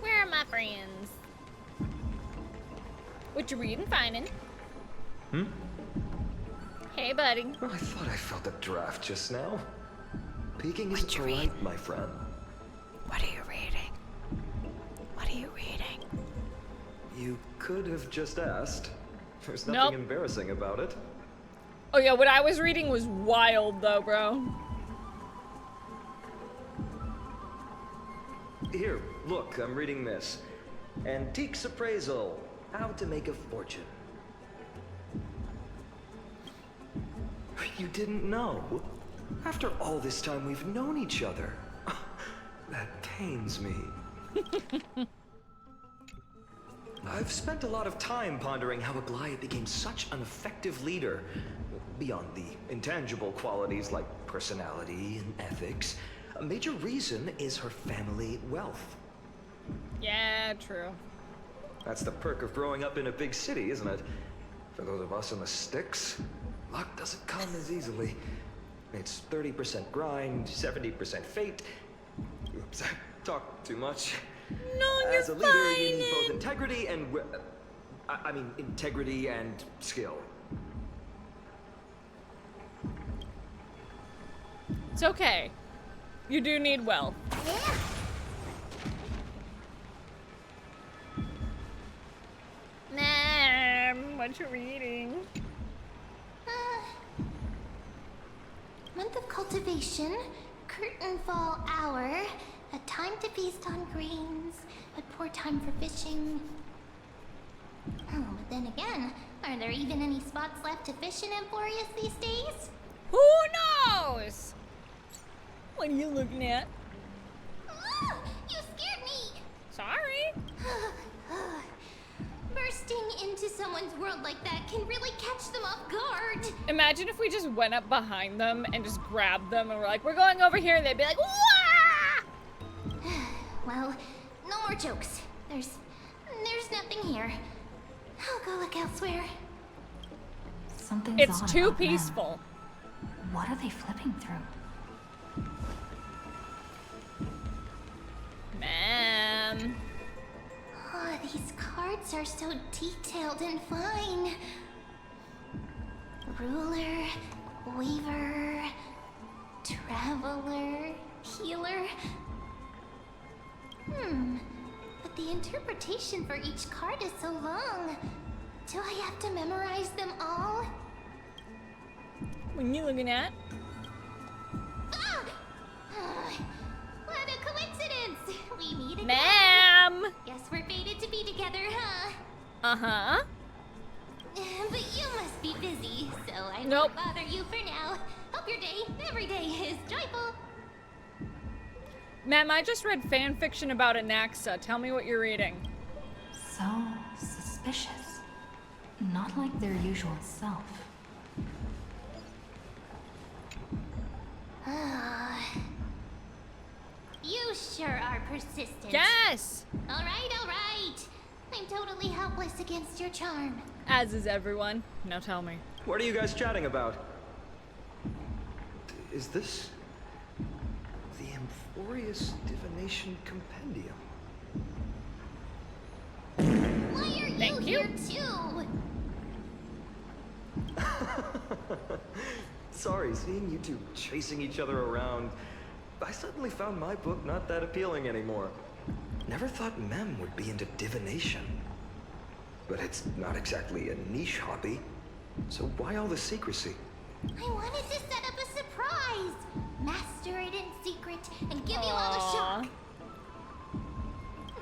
Where are my friends? What you reading, Finan? Hey, buddy. Well, I thought I felt a draft just now. Peeking is polite, my friend. What are you reading? What are you reading? You could have just asked. There's nothing embarrassing about it. Oh yeah, what I was reading was wild though, bro. Here, look, I'm reading this. Antiques Appraisal. How to Make a Fortune. You didn't know? After all this time we've known each other. That pains me. I've spent a lot of time pondering how Aglaia became such an effective leader. Beyond the intangible qualities like personality and ethics, a major reason is her family wealth. Yeah, true. That's the perk of growing up in a big city, isn't it? For those of us in the sticks, luck doesn't come as easily. It's 30% grind, 70% fate. Oops, I talk too much. No, you're As a leader, you need both integrity and integrity and skill. It's okay. You do need wealth. much reading. Month of cultivation, curtain fall hour, a time to feast on grains, but poor time for fishing. Oh, but then again, are there even any spots left to fish in Amphoreus these days? Who knows? What are you looking at? Ah, you scared me! Sorry. Bursting into someone's world like that can really catch them off guard. Imagine if we just went up behind them and just grabbed them and we're like, we're going over here, and they'd be like, wah! Well, no more jokes. There's nothing here. I'll go look elsewhere. Something's It's odd too about them. peaceful. What are they flipping through? Man. Oh, these cards are so detailed and fine. Ruler, weaver, traveler, healer. But the interpretation for each card is so long. Do I have to memorize them all? What are you looking at? Ah! What a coincidence! We meet again. Ma'am! Guess we're fated to be together, huh? Uh-huh. But you must be busy, so I Nope. won't bother you for now. Hope your day, every day, is joyful. Ma'am, I just read fan fiction about Anaxa. Tell me what you're reading. So suspicious. Not like their usual self. You sure are persistent. Yes! All right. I'm totally helpless against your charm. As is everyone. Now tell me. What are you guys chatting about? Is this the Amphoreus Divination Compendium? Why are Thank you you. here too? Sorry, seeing you two chasing each other around, I suddenly found my book not that appealing anymore. Never thought Mem would be into divination. But it's not exactly a niche hobby. So why all the secrecy? I wanted to set up a surprise. Master it in secret and give you all a shock.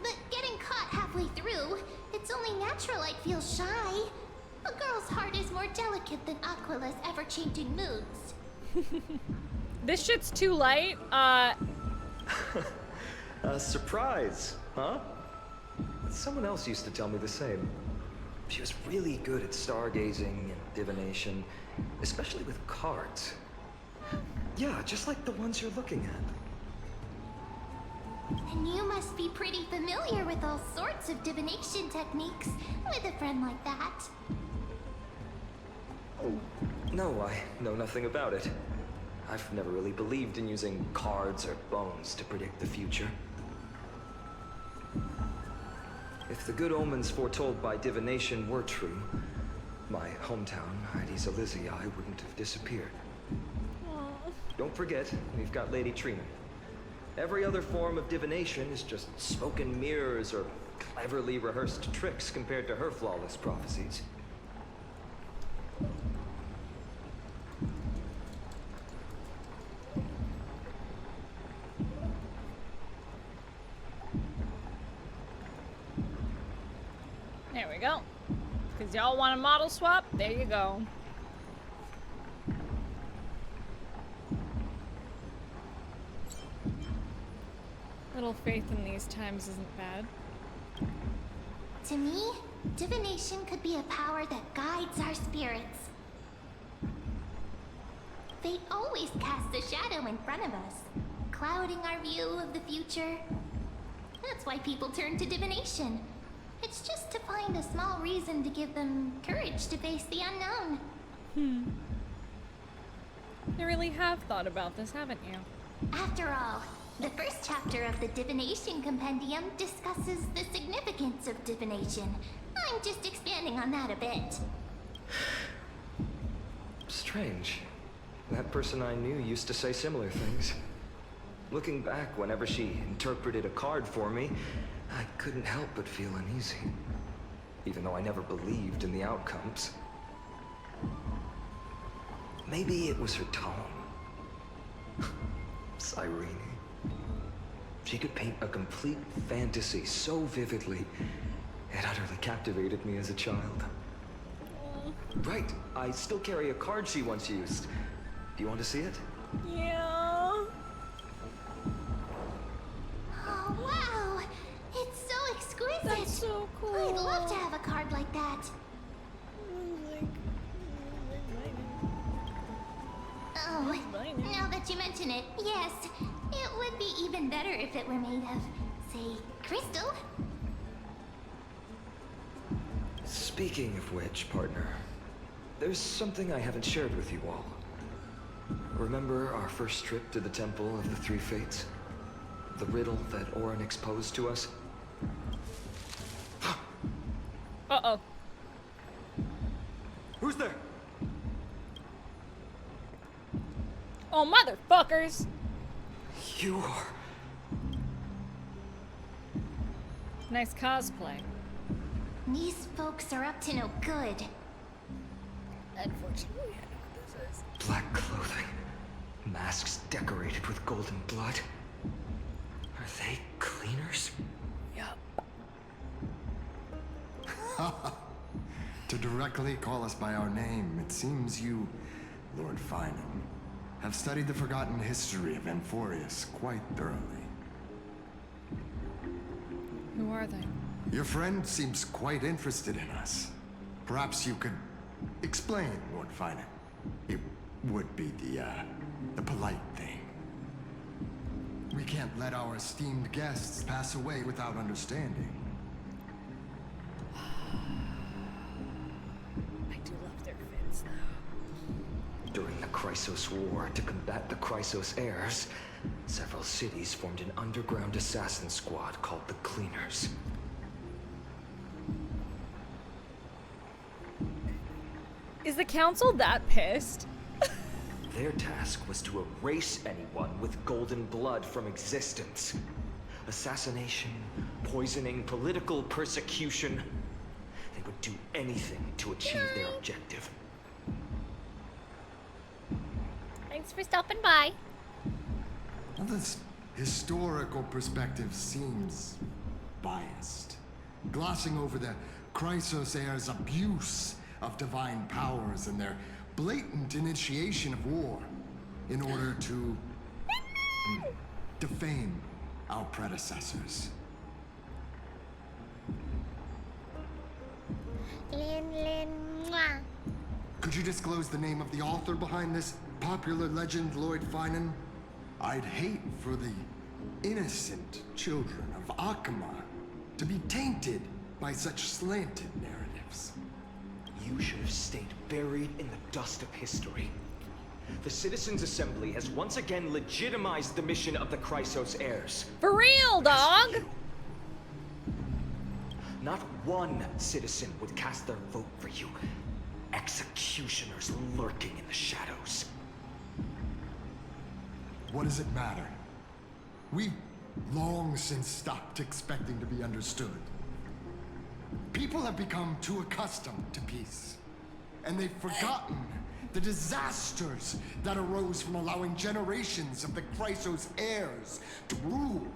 But getting caught halfway through, it's only natural I'd feel shy. A girl's heart is more delicate than Aquila's ever-changing moods. This shit's too light. A surprise, huh? Someone else used to tell me the same. She was really good at stargazing and divination, especially with cards. Yeah, just like the ones you're looking at. And you must be pretty familiar with all sorts of divination techniques with a friend like that. Oh, no, I know nothing about it. I've never really believed in using cards or bones to predict the future. If the good omens foretold by divination were true, my hometown, Heidi's Elysia, wouldn't have disappeared. Don't forget, we've got Lady Trina. Every other form of divination is just smoke and mirrors or cleverly rehearsed tricks compared to her flawless prophecies. There we go. Because y'all want a model swap? There you go. Little faith in these times isn't bad. To me, divination could be a power that guides our spirits. Fate always casts a shadow in front of us, clouding our view of the future. That's why people turn to divination. It's just to find a small reason to give them courage to face the unknown. You really have thought about this, haven't you? After all, the first chapter of the Divination Compendium discusses the significance of divination. I'm just expanding on that a bit. Strange. That person I knew used to say similar things. Looking back, whenever she interpreted a card for me, I couldn't help but feel uneasy. even though I never believed in the outcomes. Maybe it was her tone. Cyrene. She could paint a complete fantasy so vividly, it utterly captivated me as a child. Right, I still carry a card she once used. Do you want to see it? Yeah. Oh, wow! It's so exquisite! That's so cool. I'd love to have a card like that. Oh, now that you mention it, yes. It would be even better if it were made of, say, crystal. Speaking of which, partner, there's something I haven't shared with you all. Remember our first trip to the Temple of the Three Fates? The riddle that Orynyx posed to us? Uh-oh. Who's there? Oh, motherfuckers! You are... Nice cosplay. These folks are up to no good. Unfortunately, I know what this is. Black clothing. Masks decorated with golden blood. Are they cleaners? Yup. To directly call us by our name, it seems you, Lord Finan, have studied the forgotten history of Amphoreus quite thoroughly. Who are they? Your friend seems quite interested in us. Perhaps you could explain, Lord Finan. It would be the polite thing. We can't let our esteemed guests pass away without understanding. I do love their fits, though. During the Chrysos War, to combat the Chrysos heirs, several cities formed an underground assassin squad called the Cleaners. Is the council that pissed? Their task was to erase anyone with golden blood from existence. Assassination, poisoning, political persecution. They would do anything to achieve their objective. Thanks for stopping by. Well, this historical perspective seems biased, glossing over the Chrysos heirs' abuse of divine powers and their blatant initiation of war in order to defame our predecessors. Mwah. Could you disclose the name of the author behind this popular legend, Lord Finan? I'd hate for the innocent children of Akama to be tainted by such slanted narratives. You should have stayed buried in the dust of history. The Citizens' Assembly has once again legitimized the mission of the Chrysos heirs. For real, dog! Not one citizen would cast their vote for you. Executioners lurking in the shadows. What does it matter? We've long since stopped expecting to be understood. People have become too accustomed to peace, and they've forgotten the disasters that arose from allowing generations of the Chrysos heirs to rule.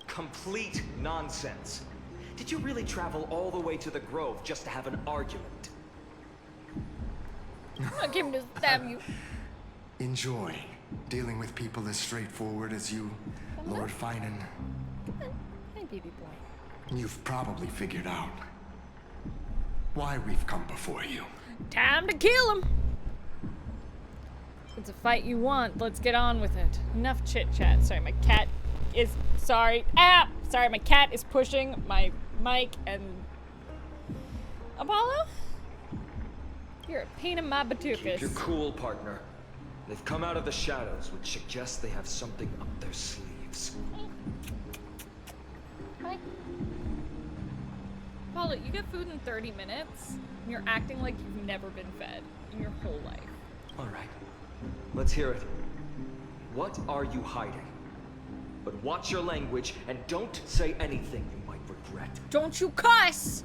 Complete nonsense. Did you really travel all the way to the Grove just to have an argument? I came to stab you. Enjoy dealing with people as straightforward as you, Lord Finan. Hey, baby boy. You've probably figured out why we've come before you. Time to kill him! It's a fight you want. Let's get on with it. Enough chit-chat. Sorry, my cat is... Sorry. Ah! Sorry, my cat is pushing my mic and... Apollo? You're a pain in my batukas. Keep your cool, partner. They've come out of the shadows, which suggests they have something up their sleeves. Hi. Apollo, you get food in 30 minutes, and you're acting like you've never been fed in your whole life. All right. Let's hear it. What are you hiding? But watch your language and don't say anything you might regret. Don't you cuss!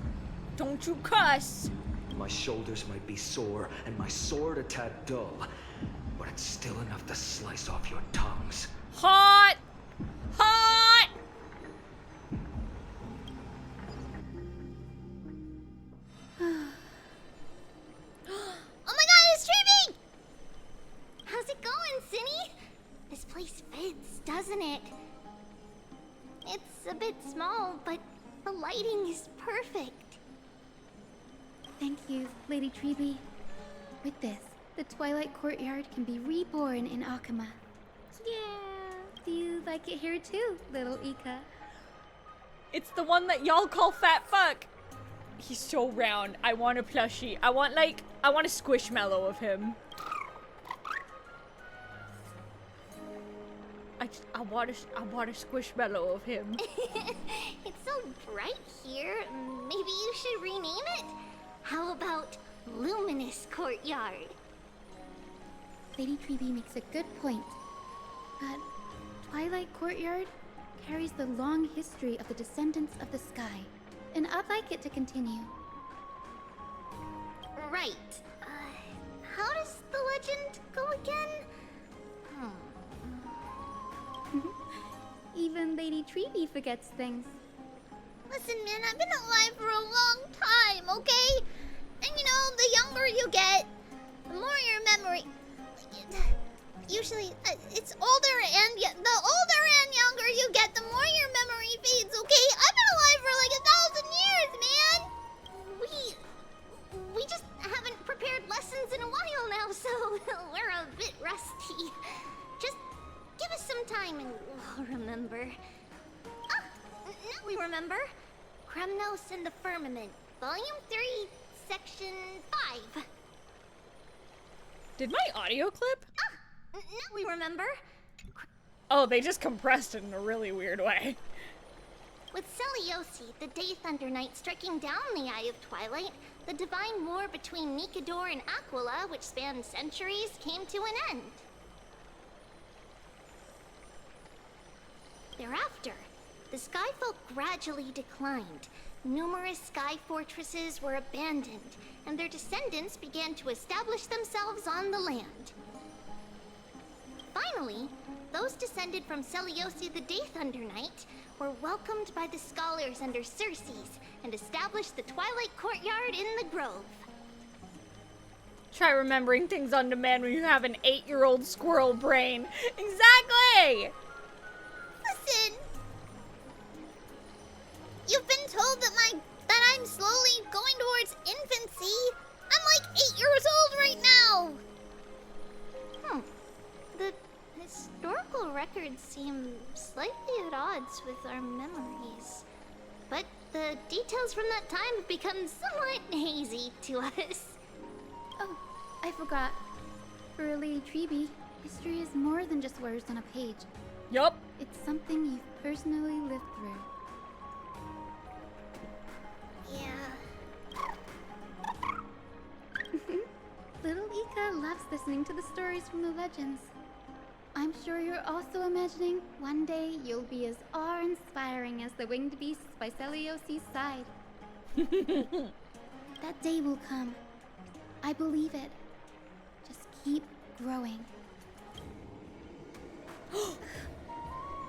Don't you cuss. My shoulders might be sore and my sword a tad dull, but it's still enough to slice off your tongues. Hot! Hot! Oh my god, it's Tribbie! How's it going, Cinny? This place fits, doesn't it? It's a bit small, but the lighting is perfect. Thank you, Lady Tribbie. With this, the Twilight Courtyard can be reborn in Akama. Yeah. Do you like it here too, little Ika? It's the one that y'all call fat fuck. He's so round. I want a plushie. I want a squishmallow of him. I want a squishmallow of him. It's so bright here. Maybe you should rename it? How about Luminous Courtyard? Lady Tribbie makes a good point. But Twilight Courtyard carries the long history of the descendants of the sky, and I'd like it to continue. Right. How does the legend go again? Even Lady Tribbie forgets things. Listen, man, I've been alive for a long time, okay? And you know, the younger you get, the more your memory... Usually, it's older and... The older and younger you get, the more your memory fades, okay? I've been alive for like 1,000 years, man! We just haven't prepared lessons in a while now, so we're a bit rusty. Just give us some time and we'll remember. Ah, now we remember. Kremnos and the Firmament, Volume 3, Section 5. Did my audio clip? Ah, now we remember. Oh, they just compressed it in a really weird way. With Seliosi, the Day Thunder Knight, striking down the Eye of Twilight, the divine war between Nikador and Aquila, which spanned centuries, came to an end. Thereafter, the Skyfolk gradually declined. Numerous sky fortresses were abandoned, and their descendants began to establish themselves on the land. Finally, those descended from Seliosi the Day Thunder Knight were welcomed by the scholars under Circes and established the Twilight Courtyard in the Grove. Try remembering things on demand when you have an 8-year-old squirrel brain. Exactly! Listen! You've been told that I'm slowly going towards infancy. I'm like 8 years old right now! The historical records seem slightly at odds with our memories. But the details from that time have become somewhat hazy to us. Oh, I forgot. For Lady Tribbie, history is more than just words on a page. Yup. It's something you've personally lived through. Yeah. Little Ika loves listening to the stories from the legends. I'm sure you're also imagining one day you'll be as awe-inspiring as the winged beasts by Seliosi's side. That day will come. I believe it. Just keep growing.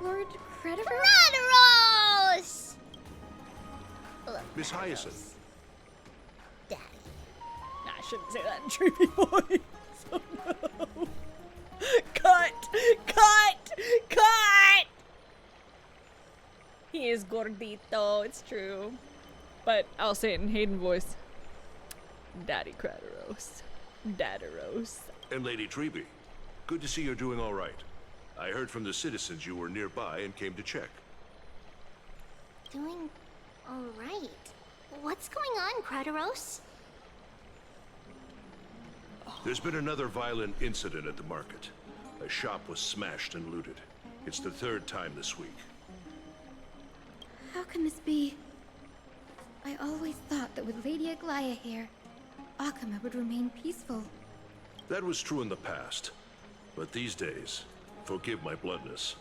Lord Creditor? Crediros! Miss Hyacinth. Daddy. Nah, I shouldn't say that in Tribbie voice. Oh, no. Cut! Cut! Cut! He is gordito, it's true. But I'll say it in Hayden voice. Daddy Crediros. Dadderos. And Lady Tribbie. Good to see you're doing all right. I heard from the citizens you were nearby and came to check. Doing all right. What's going on, Crediros? There's been another violent incident at the market. A shop was smashed and looted. It's the 3rd time this week. How can this be? I always thought that with Lady Aglaya here, Akama would remain peaceful. That was true in the past. But these days, forgive my bluntness,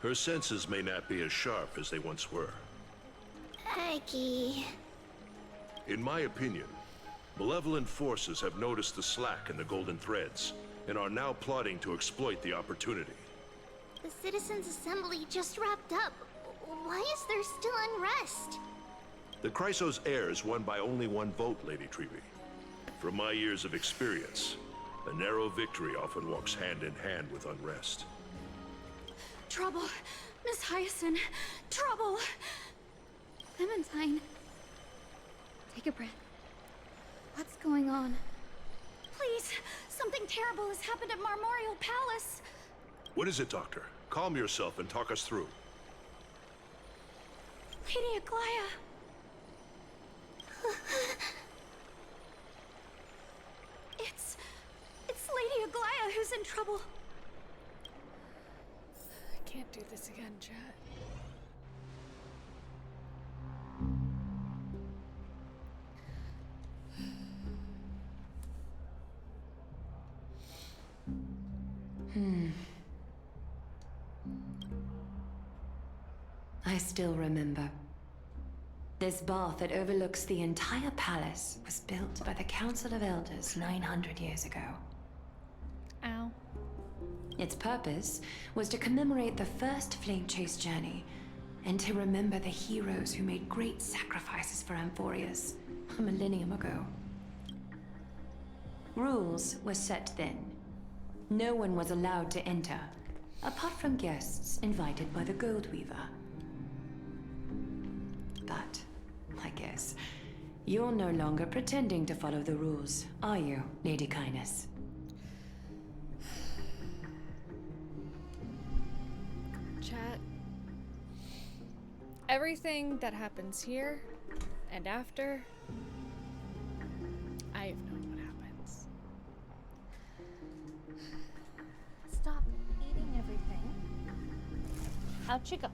her senses may not be as sharp as they once were. Aggie. In my opinion, malevolent forces have noticed the slack in the golden threads and are now plotting to exploit the opportunity. The Citizens' Assembly just wrapped up. Why is there still unrest? The Chrysos heirs won by only one vote, Lady Tribbie. From my years of experience, a narrow victory often walks hand in hand with unrest. Trouble! Miss Hyacinth! Trouble! Clementine. Take a breath. What's going on? Please! Something terrible has happened at Marmorial Palace! What is it, Doctor? Calm yourself and talk us through. Lady Aglaya! It's Lady Aglaya who's in trouble. I can't do this again, chat. I still remember. This bath that overlooks the entire palace was built by the Council of Elders 900 years ago. Ow. Its purpose was to commemorate the first flame chase journey, and to remember the heroes who made great sacrifices for Amphoreus a millennium ago. Rules were set then. No one was allowed to enter, apart from guests invited by the Gold Weaver. But, I guess, you're no longer pretending to follow the rules, are you, Lady CAENIS? Chat. Everything that happens here and after, I've known what happens. Stop eating everything. Out you go.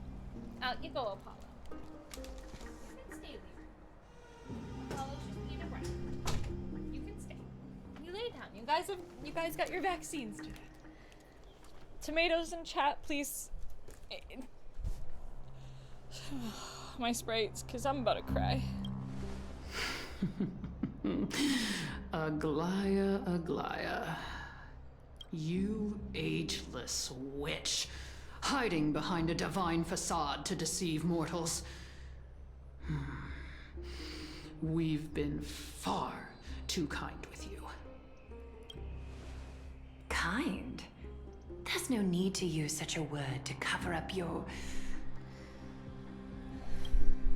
Out you go, Apollo. You can stay there. Apollo's just being around. You can stay. You lay down. You guys got your vaccines today. Tomatoes in chat, please. My sprites, because I'm about to cry. Aglaya, Aglaya. You ageless witch, hiding behind a divine facade to deceive mortals. We've been far too kind with you. Kind? There's no need to use such a word to cover up your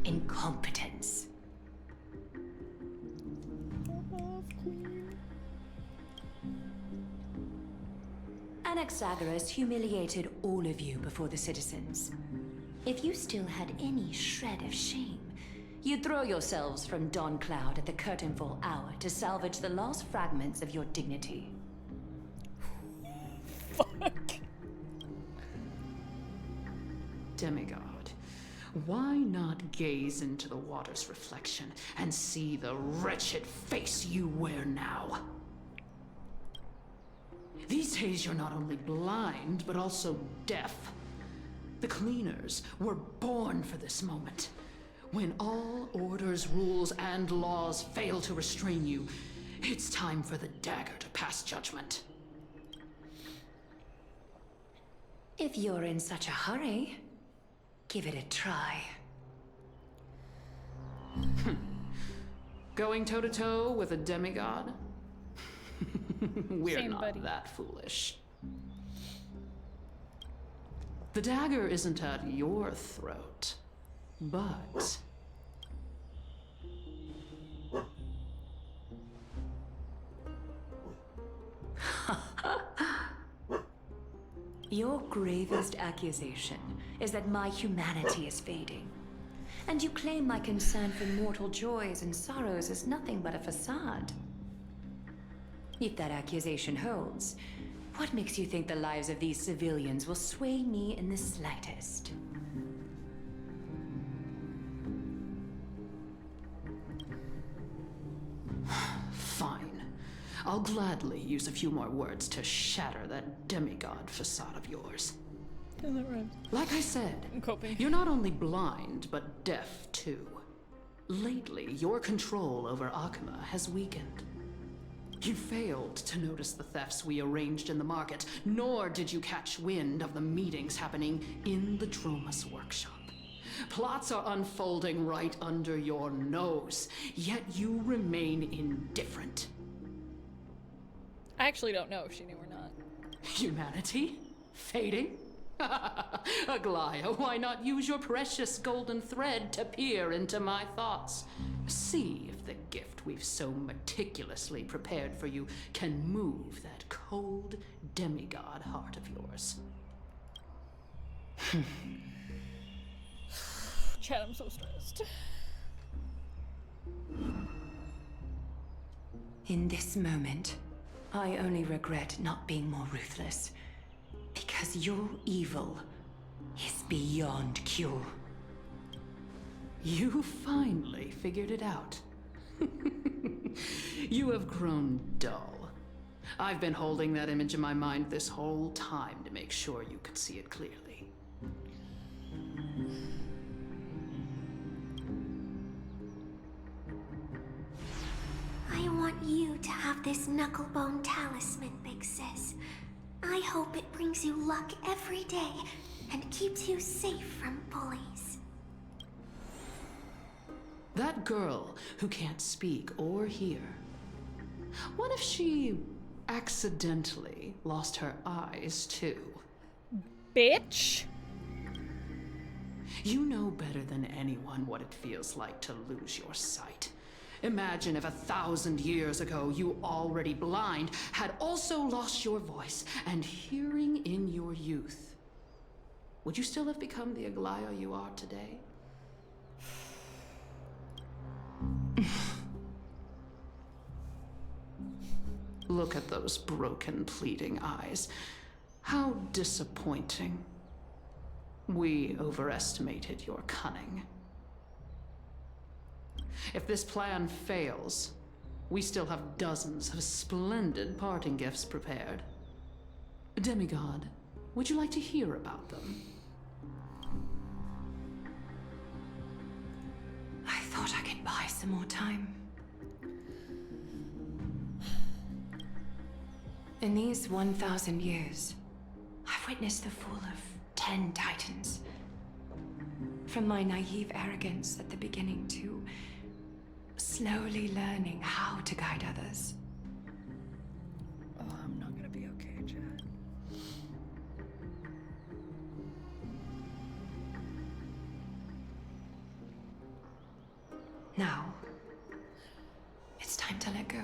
incompetence. Anaxagoras humiliated all of you before the citizens. If you still had any shred of shame, you'd throw yourselves from dawn cloud at the curtainfall hour to salvage the last fragments of your dignity. Fuck. Demigod, why not gaze into the water's reflection and see the wretched face you wear now? These days you're not only blind, but also deaf. The cleaners were born for this moment. When all orders, rules, and laws fail to restrain you, it's time for the dagger to pass judgment. If you're in such a hurry, give it a try. Going toe-to-toe with a demigod? We're Same, not buddy. that foolish. The dagger isn't at your throat, but... Your gravest accusation is that my humanity is fading. And you claim my concern for mortal joys and sorrows is nothing but a facade. If that accusation holds, what makes you think the lives of these civilians will sway me in the slightest? Fine. I'll gladly use a few more words to shatter that demigod facade of yours. That rhymes. Like I said, I'm coping. you're not only blind, but deaf too. Lately, your control over Akima has weakened. You failed to notice the thefts we arranged in the market, nor did you catch wind of the meetings happening in the Dromus workshop. Plots are unfolding right under your nose, yet you remain indifferent. I actually don't know if she knew or not. Humanity? Fading? Aglaya, why not use your precious golden thread to peer into my thoughts? See if the gift we've so meticulously prepared for you can move that cold demigod heart of yours. Chad, I'm so stressed. In this moment, I only regret not being more ruthless. Because your evil is beyond cure. You finally figured it out. You have grown dull. I've been holding that image in my mind this whole time to make sure you could see it clearly. I want you to have this knucklebone talisman, Big Sis. I hope it brings you luck every day and keeps you safe from bullies. That girl who can't speak or hear. What if she accidentally lost her eyes too? Bitch! You know better than anyone what it feels like to lose your sight. Imagine if 1,000 years ago you, already blind, had also lost your voice and hearing in your youth. Would you still have become the Aglaya you are today? Look at those broken, pleading eyes. How disappointing. We overestimated your cunning. If this plan fails, we still have dozens of splendid parting gifts prepared. Demigod, would you like to hear about them? I thought I could buy some more time. In these 1,000 years, I've witnessed the fall of 10 titans. From my naive arrogance at the beginning to slowly learning how to guide others. Oh, I'm not gonna be okay, Chad. Now, it's time to let go.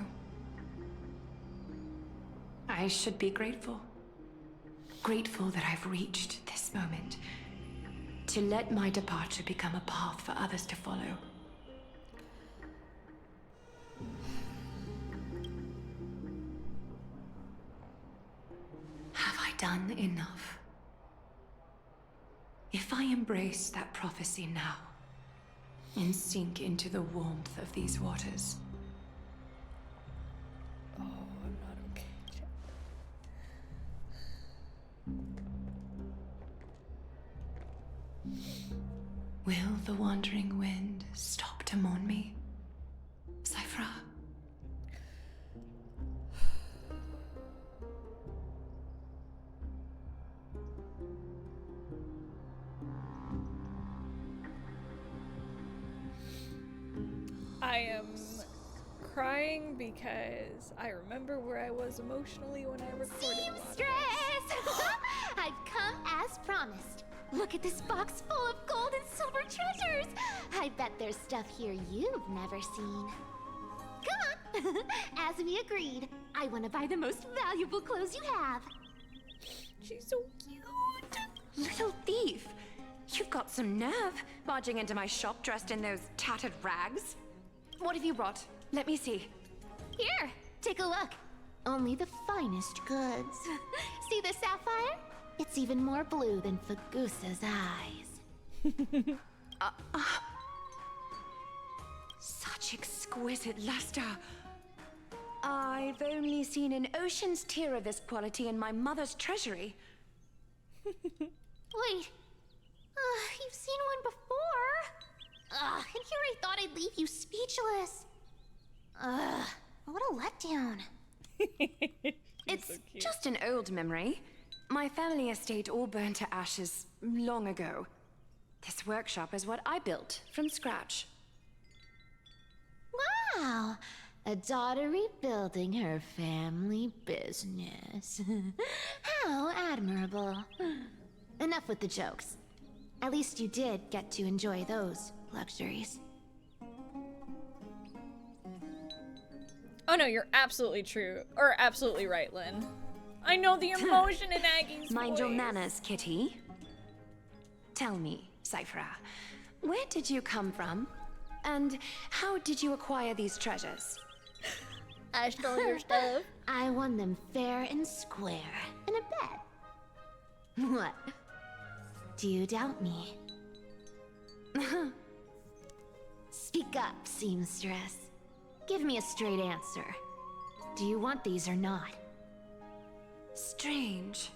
I should be grateful. Grateful that I've reached this moment. To let my departure become a path for others to follow. Have I done enough? If I embrace that prophecy now, and sink into the warmth of these waters. Oh, I'm not okay, Chad. Will the wandering wind stop to mourn me? Cipher? I am crying because I remember where I was emotionally when I recorded Seamstress! I've come as promised. Look at this box full of gold and silver treasures! I bet there's stuff here you've never seen. Come on! As we agreed, I want to buy the most valuable clothes you have. She's so cute! Little thief! You've got some nerve, barging into my shop dressed in those tattered rags. What have you brought? Let me see. Here, take a look. Only the finest goods. See the sapphire? It's even more blue than Fagusa's eyes. Such exquisite luster. I've only seen an ocean's tear of this quality in my mother's treasury. Wait. You've seen one before. And here I thought I'd leave you speechless. Ugh, what a letdown. It's just an old memory. My family estate all burned to ashes long ago. This workshop is what I built from scratch. Wow, a daughter rebuilding her family business. How admirable. Enough with the jokes. At least you did get to enjoy those luxuries. Oh no, you're absolutely true. Or absolutely right, Lynn. I know the emotion in Aggie's Mind your voice. manners, kitty. Tell me, Cipher, where did you come from? And how did you acquire these treasures? I stole your stuff. I won them fair and square in a bet. What? Do you doubt me? Speak up, seamstress. Give me a straight answer. Do you want these or not? Strange.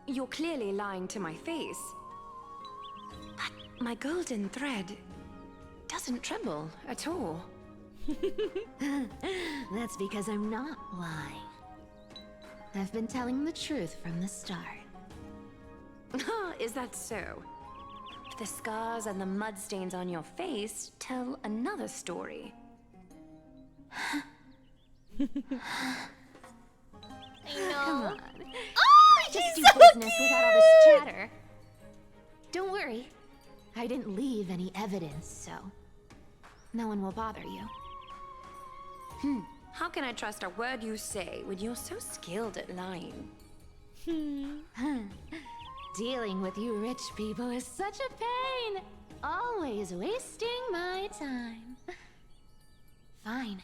You're clearly lying to my face. But my golden thread doesn't tremble at all. That's because I'm not lying. I've been telling the truth from the start. Is that so? The scars and the mud stains on your face tell another story. I know. Come on. Oh, Just do so business cute! without all this chatter. Don't worry. I didn't leave any evidence, so no one will bother you. How can I trust a word you say when you're so skilled at lying? Dealing with you rich people is such a pain. Always wasting my time. Fine,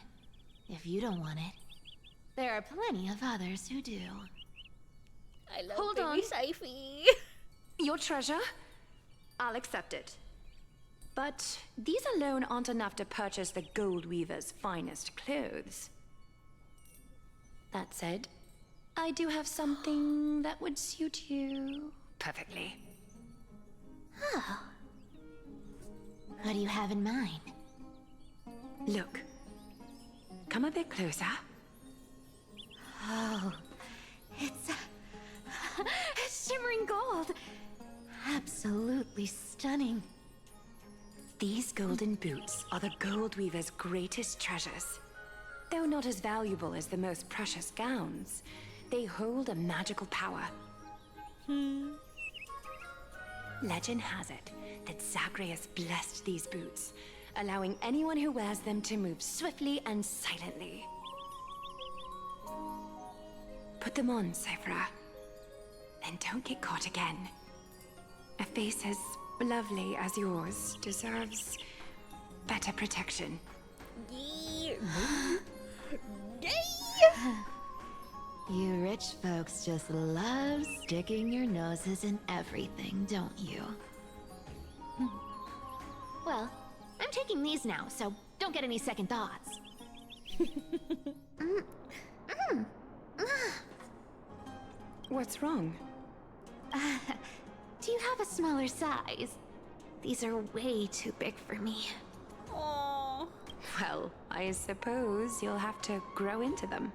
if you don't want it. There are plenty of others who do. I love Hold baby on. Syphie. Your treasure? I'll accept it. But these alone aren't enough to purchase the Gold Weaver's finest clothes. That said, I do have something that would suit you perfectly. Oh. What do you have in mind? Look. Come a bit closer. Oh, it's shimmering gold. Absolutely stunning. These golden boots are the Gold Weaver's greatest treasures. Though not as valuable as the most precious gowns, they hold a magical power. Legend has it that Zagreus blessed these boots, allowing anyone who wears them to move swiftly and silently. Put them on, Cipher. And don't get caught again. A face as lovely as yours deserves better protection. You rich folks just love sticking your noses in everything, don't you? Well, I'm taking these now, so don't get any second thoughts. What's wrong? Do you have a smaller size? These are way too big for me. Aww. Well, I suppose you'll have to grow into them.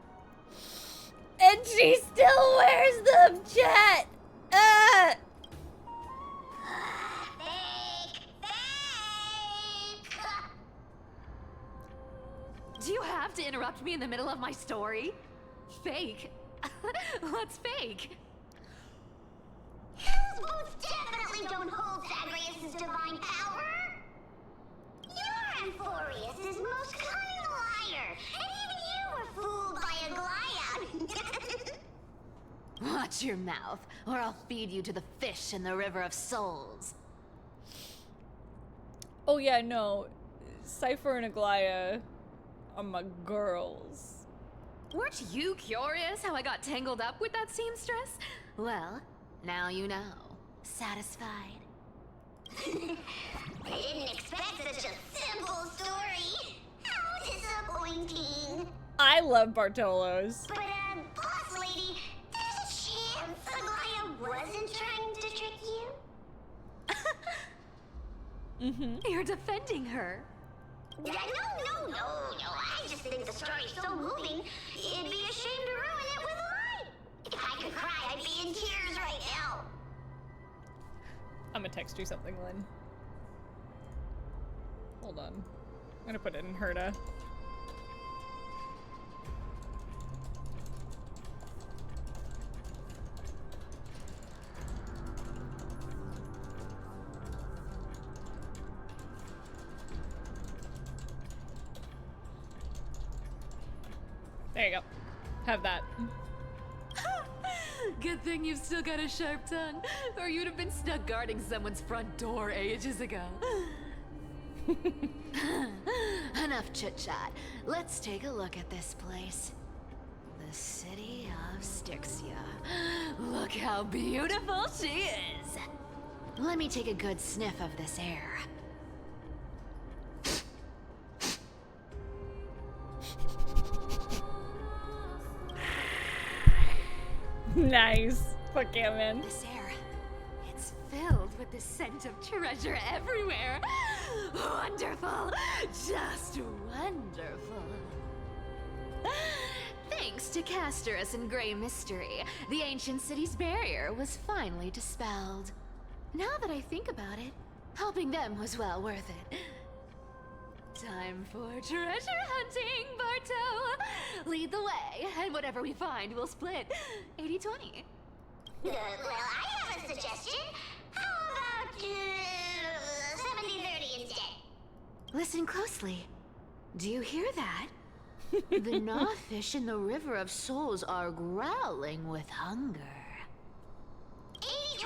And she still wears them, chat! Do you have to interrupt me in the middle of my story? Fake? What's fake? Those boots definitely don't hold Zagreus' divine power. You're Amphoreus' most cunning liar, and even you were fooled by a Glyad. Watch your mouth, or I'll feed you to the fish in the River of Souls. Oh yeah, no. Cipher and Aglaia are my girls. Weren't you curious how I got tangled up with that seamstress? Well, now you know. Satisfied? I didn't expect such a simple story. How disappointing. I love Bartolos. But, boss lady, there's a chance Aglaia wasn't trying to trick you? You're defending her. No. I just think the story's so moving, it'd be a shame to ruin it with a lie. If I could cry, I'd be in tears right now. I'm gonna text you something, Lynn. Hold on. I'm gonna put it in Herda. There you go. Have that. Good thing you've still got a sharp tongue, or you'd have been stuck guarding someone's front door ages ago. Enough chit-chat. Let's take a look at this place. The city of Stixia. Look how beautiful she is. Let me take a good sniff of this air. Nice. Fuck yeah, man. This air, it's filled with the scent of treasure everywhere. Wonderful. Just wonderful. Thanks to Castorus and Grey Mystery, the ancient city's barrier was finally dispelled. Now that I think about it, helping them was well worth it. Time for treasure hunting, Barto! Lead the way, and whatever we find, we'll split 80-20. Well, I have a suggestion. How about 70-30 instead? Listen closely. Do you hear that? The gnawfish in the River of Souls are growling with hunger. 80-20 it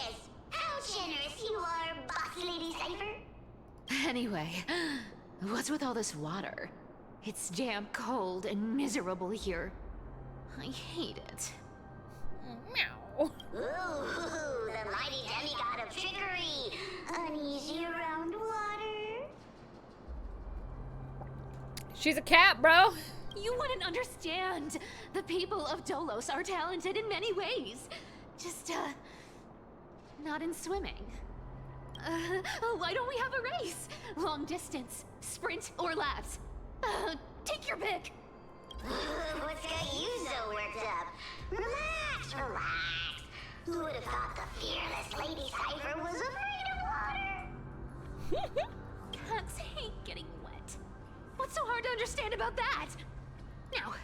is. How generous you are, Boss Lady Cipher. Anyway, what's with all this water? It's damp, cold, and miserable here. I hate it. Meow. Ooh, the mighty demigod of trickery. Uneasy around water. She's a cat, bro. You wouldn't understand. The people of Dolos are talented in many ways. Just, not in swimming. Why don't we have a race? Long distance, sprint, or laps? Take your pick. What's got you so worked up? Relax. Who would have thought the fearless Lady Cipher was afraid of water? Cats hate getting wet. What's so hard to understand about that? Now,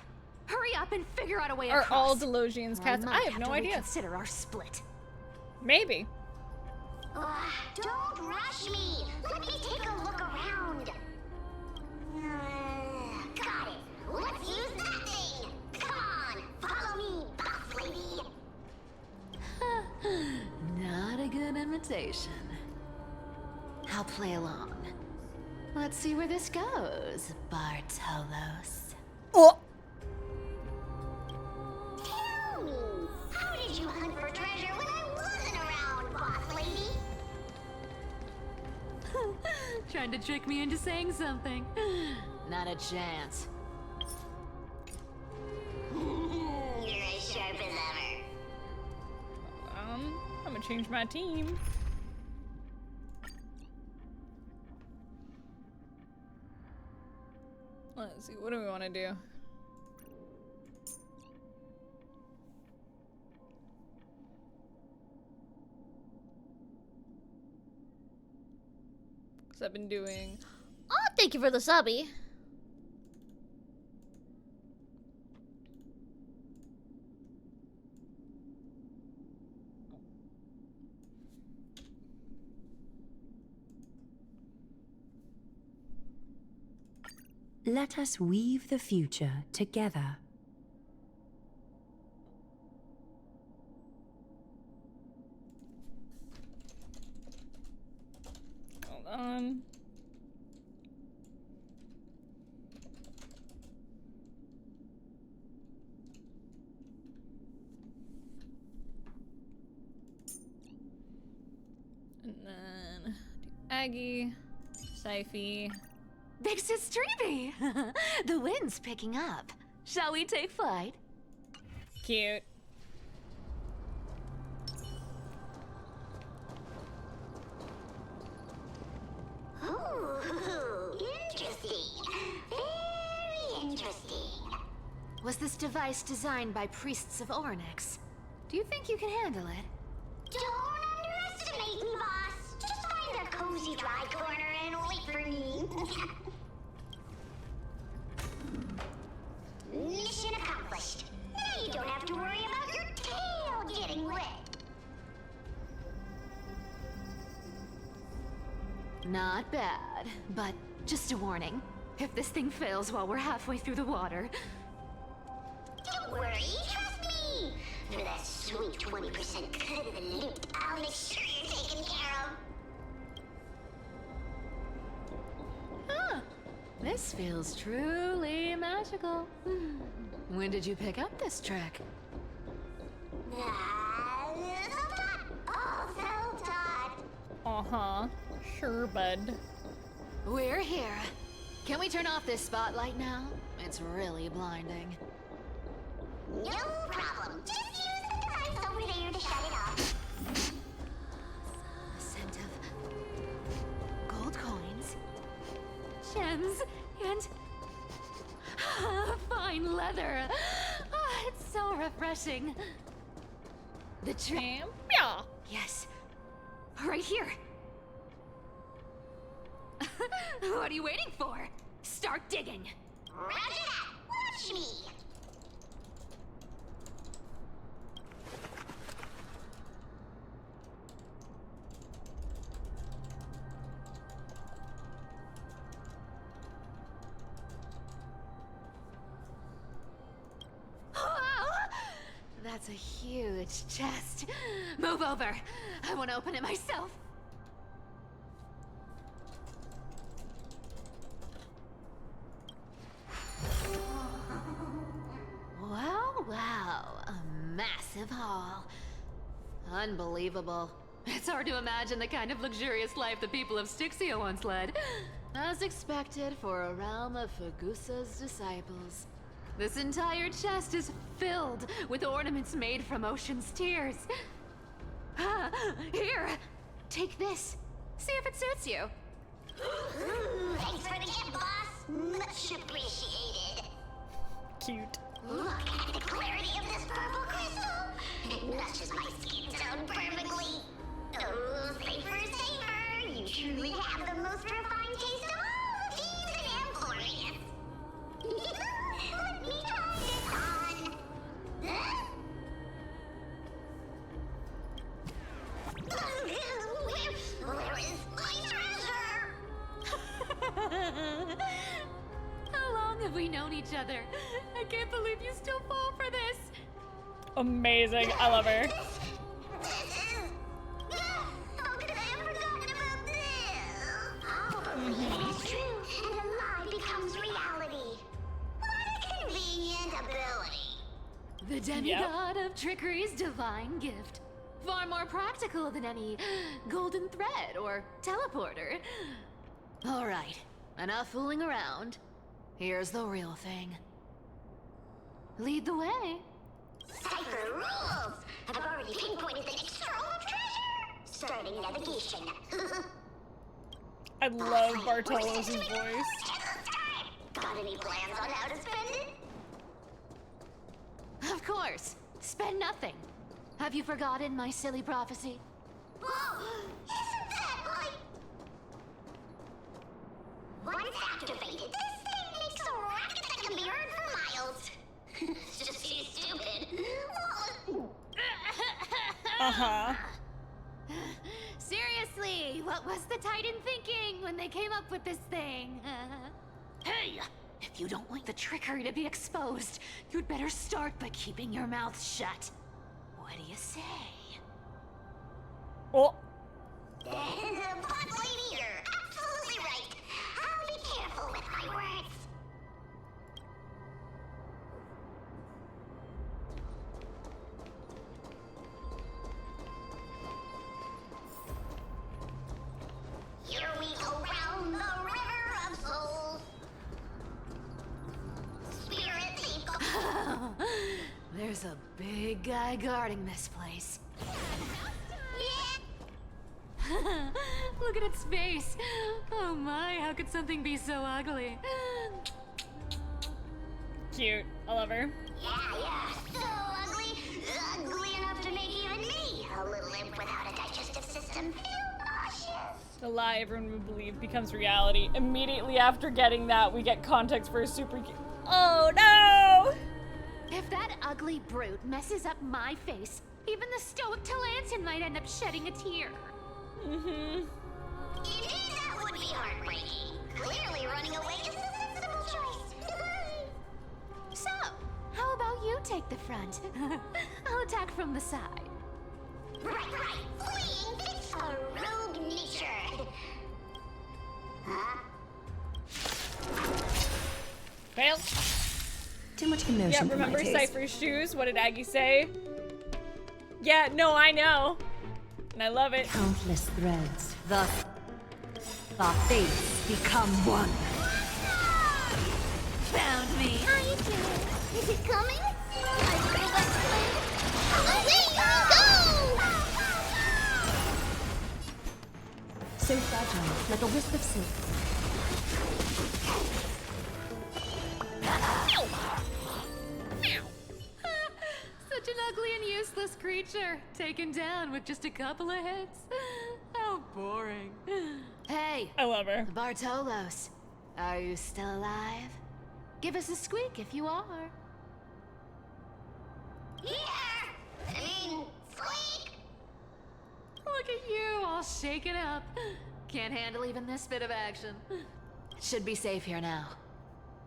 hurry up and figure out a way Are across. all Delusions cats? I have no idea. Consider our split. Maybe. Don't rush me. Let me take a look around. Got it. Let's use that thing. Come on, follow me, boss lady. Not a good invitation. I'll play along. Let's see where this goes, Bartolos. Oh. Tell me, how did you hunt for treasure when I wasn't around, boss lady? Trying to trick me into saying something. Not a chance. You're as sharp as ever. I'm gonna change my team. Let's see, what do we want to do? Because I've been doing... Oh, thank you for the subby. Let us weave the future together. Hold on. And then do Aggie, Syphy. Big Sis Tribbie! The wind's picking up. Shall we take flight? Cute. Ooh, Was this device designed by priests of Ornyx? Do you think you can handle it? Don't underestimate me, boss. Just find a cozy dry corner and wait for me. Mission accomplished. Now you don't have to worry about your tail getting wet. Not bad, but just a warning. If this thing fails while we're halfway through the water... Don't worry, trust me. For that sweet 20% cut of the loot, I'll make sure you're taken care of. Huh. This feels truly magical. When did you pick up this trick? All self-taught. Uh-huh. Sure, bud. We're here. Can we turn off this spotlight now? It's really blinding. No problem. Just use the device over there to shut it off. A scent of gold coins, gems, and fine leather. It's so refreshing. The tram? Yeah. Yes. Right here. What are you waiting for? Start digging. Roger that. Watch me. That's a huge chest. Move over. I want to open it myself. Wow. A massive haul. Unbelievable. It's hard to imagine the kind of luxurious life the people of Stixia once led. As expected for a realm of Fagusa's disciples. This entire chest is filled with ornaments made from ocean's tears. Here, take this. See if it suits you. Thanks for the gift, boss. Much appreciated. Cute. Look at the clarity of this purple crystal. It matches my skin tone perfectly. Oh, Cipher. You truly have the most refined taste of all thieves in Amphoreus. Let me try this on. Huh? Where is my treasure? How long have we known each other? I can't believe you still fall for this. Amazing. I love her. How could I have forgotten about this? All belief is true, and a lie becomes reality. What a convenient ability. The demigod of trickery's divine gift. Far more practical than any golden thread or teleporter. All right, enough fooling around. Here's the real thing. Lead the way. Cipher rules! I've already pinpointed the next trove of treasure! Starting navigation. I love Bartolo's voice. Got any plans on how to spend it? Of course. Spend nothing. Have you forgotten my silly prophecy? Whoa! Isn't that like... Once activated, this thing makes a racket that can be heard for miles. It's just too stupid. Uh-huh. Seriously, what was the Titan thinking when they came up with this thing? Hey! If you don't want the trickery to be exposed, you'd better start by keeping your mouth shut. What do you say? Oh. But lady, you're absolutely right. I'll be careful with my words. Here we go round the river of souls. Spirit people. There's a big guy guarding this place. Look at its face. Oh my, how could something be so ugly? Cute. I love her. Yeah. So ugly. Ugly enough to make even me, a little imp without a digestive system, feel nauseous. The lie everyone would believe becomes reality. Immediately after getting that, we get context for a super cute. Oh no! If that ugly brute messes up my face, even the stoic Talantin might end up shedding a tear. Indeed, that would be heartbreaking. Clearly, running away is a sensible choice. So, how about you take the front? I'll attack from the side. Right. Fleeing fits a rogue nature. Huh? Fail. Too much commotion. Yeah, for my remember taste. Cypher's shoes? What did Aggie say? Yeah, no, I know. And I love it. Countless threads. Thus, our fates become one. Found me. How you doing? Is it coming? I feel that flame. Away we go! So fragile, like a wisp of silk. Such an ugly and useless creature, taken down with just a couple of hits. How boring. Hey, I love her. Bartolos, are you still alive? Give us a squeak if you are. Squeak! Look at you, all shaken up. Can't handle even this bit of action. Should be safe here now.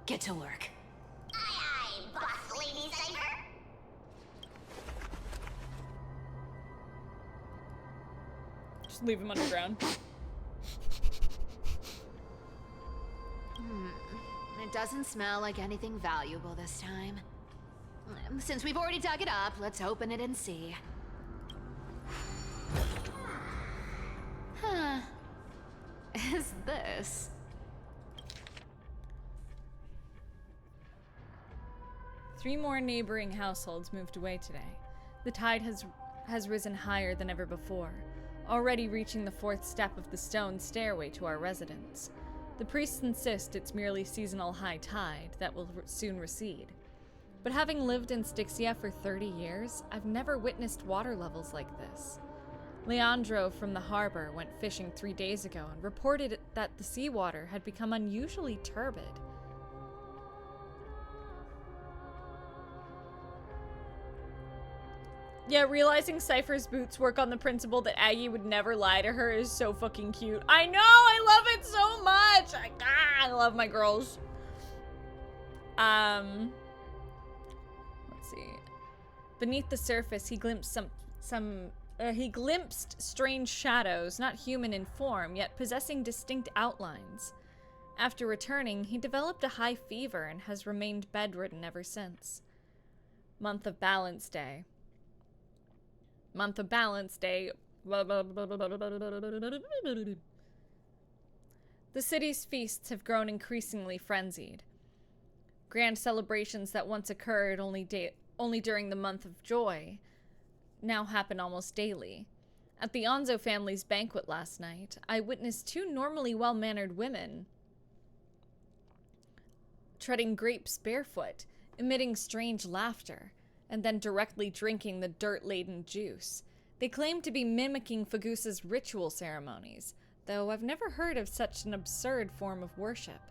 Get to work. Aye, boss lady Cipher. Just leave him underground. It doesn't smell like anything valuable this time. Since we've already dug it up, let's open it and see. Huh. Is this? Three more neighboring households moved away today. The tide has risen higher than ever before, already reaching the fourth step of the stone stairway to our residence. The priests insist it's merely seasonal high tide that will soon recede. But having lived in Stixia for 30 years, I've never witnessed water levels like this. Leandro from the harbor went fishing 3 days ago and reported that the seawater had become unusually turbid. Yeah, realizing Cypher's boots work on the principle that Aggie would never lie to her is so fucking cute. I know, I love it so much. I love my girls. Let's see. Beneath the surface, he glimpsed he glimpsed strange shadows, not human in form, yet possessing distinct outlines. After returning, he developed a high fever and has remained bedridden ever since. Month of Balance Day. Month of Balance Day. The city's feasts have grown increasingly frenzied. Grand celebrations that once occurred only during the month of joy now happen almost daily. At the Onzo family's banquet last night, I witnessed two normally well-mannered women treading grapes barefoot, emitting strange laughter, and then directly drinking the dirt-laden juice. They claim to be mimicking Fagusa's ritual ceremonies, though I've never heard of such an absurd form of worship.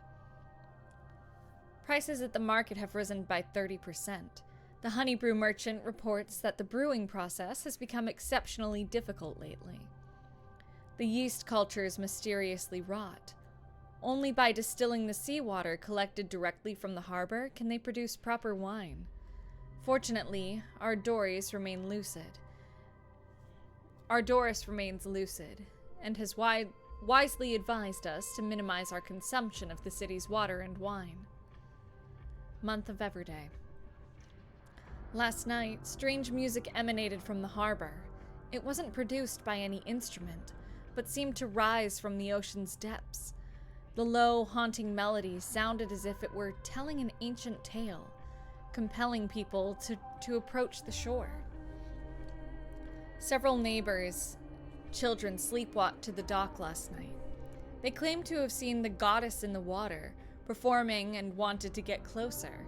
Prices at the market have risen by 30%. The honeybrew merchant reports that the brewing process has become exceptionally difficult lately. The yeast cultures mysteriously rot. Only by distilling the seawater collected directly from the harbor can they produce proper wine. Fortunately, Ardoris remains lucid, and has wisely advised us to minimize our consumption of the city's water and wine. Month of Everyday. Last night, strange music emanated from the harbor. It wasn't produced by any instrument, but seemed to rise from the ocean's depths. The low, haunting melody sounded as if it were telling an ancient tale, compelling people to approach the shore. Several neighbors' children sleepwalked to the dock last night. They claimed to have seen the goddess in the water, performing and wanted to get closer.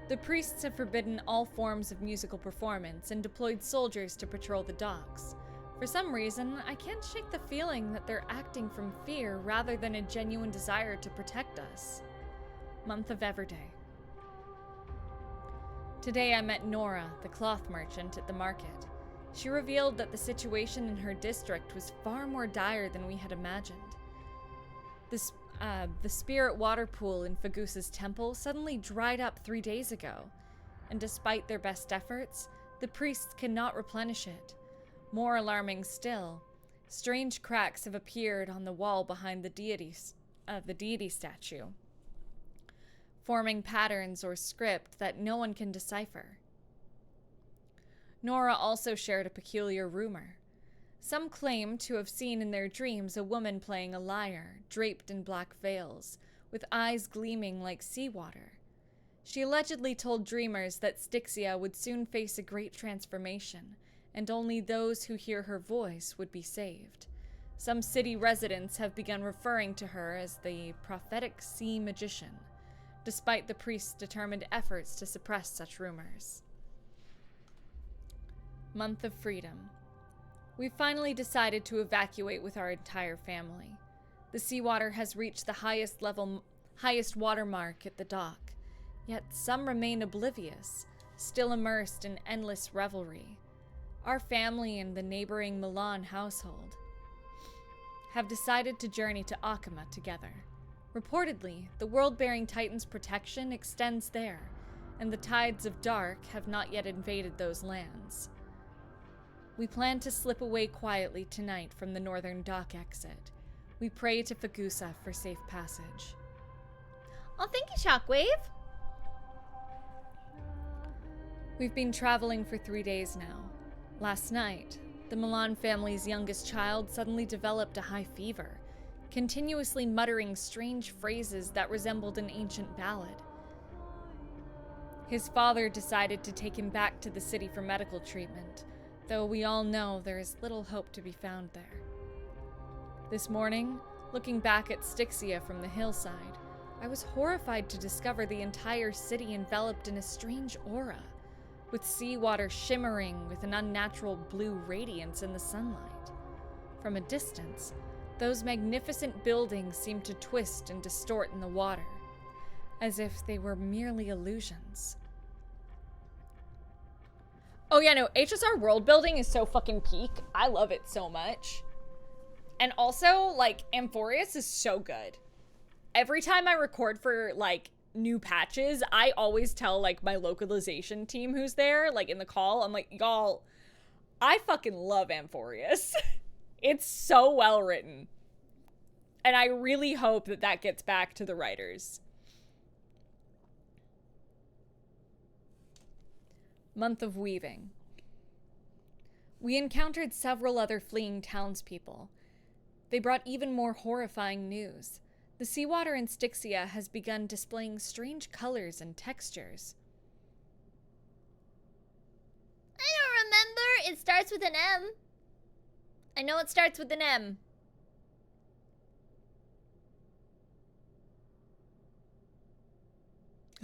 The priests have forbidden all forms of musical performance and deployed soldiers to patrol the docks. For some reason, I can't shake the feeling that they're acting from fear rather than a genuine desire to protect us. Month of Everday. Today I met Nora, the cloth merchant, at the market. She revealed that the situation in her district was far more dire than we had imagined. The spirit water pool in Fagusa's temple suddenly dried up 3 days ago, and despite their best efforts, the priests cannot replenish it. More alarming still, strange cracks have appeared on the wall behind the deity statue, forming patterns or script that no one can decipher. Nora also shared a peculiar rumor. Some claim to have seen in their dreams a woman playing a lyre, draped in black veils, with eyes gleaming like seawater. She allegedly told dreamers that Stixia would soon face a great transformation, and only those who hear her voice would be saved. Some city residents have begun referring to her as the prophetic sea magician, despite the priest's determined efforts to suppress such rumors. Month of Freedom. We finally decided to evacuate with our entire family. The seawater has reached the highest water mark at the dock, yet some remain oblivious, still immersed in endless revelry. Our family and the neighboring Milan household have decided to journey to Akama together. Reportedly, the world-bearing Titan's protection extends there, and the tides of dark have not yet invaded those lands. We plan to slip away quietly tonight from the northern dock exit. We pray to Fagusa for safe passage. Oh, thank you, Shockwave. We've been traveling for 3 days now. Last night, the Milan family's youngest child suddenly developed a high fever, continuously muttering strange phrases that resembled an ancient ballad. His father decided to take him back to the city for medical treatment, though we all know there is little hope to be found there. This morning, looking back at Stixia from the hillside, I was horrified to discover the entire city enveloped in a strange aura, with seawater shimmering with an unnatural blue radiance in the sunlight. From a distance, those magnificent buildings seemed to twist and distort in the water, as if they were merely illusions. Oh yeah, no, HSR world building is so fucking peak. I love it so much. And also, like, Amphoreus is so good. Every time I record for, like, new patches, I always tell, like, my localization team who's there, like, in the call, I'm like, y'all, I fucking love Amphoreus. It's so well written. And I really hope that that gets back to the writers. Month of Weaving. We encountered several other fleeing townspeople. They brought even more horrifying news. The seawater in Stixia has begun displaying strange colors and textures. I don't remember. It starts with an M. I know it starts with an M.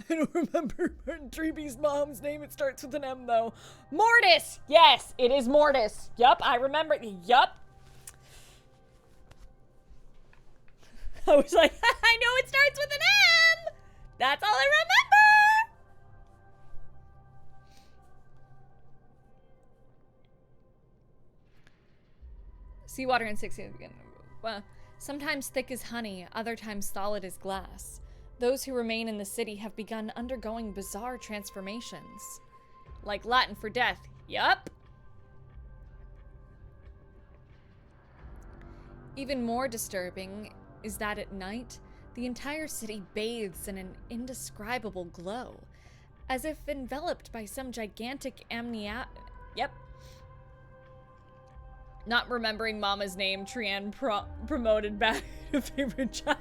I don't remember Tribbie's mom's name. It starts with an M, though. Mortis! Yes, it is Mortis. Yup, I remember. Yup. I was like, I know it starts with an M! That's all I remember! Seawater in Stixia again. Well, sometimes thick as honey, other times solid as glass. Those who remain in the city have begun undergoing bizarre transformations. Like Latin for death. Yup. Even more disturbing is that at night, the entire city bathes in an indescribable glow, as if enveloped by some gigantic Yep. Not remembering Mama's name, Trian promoted back to favorite child.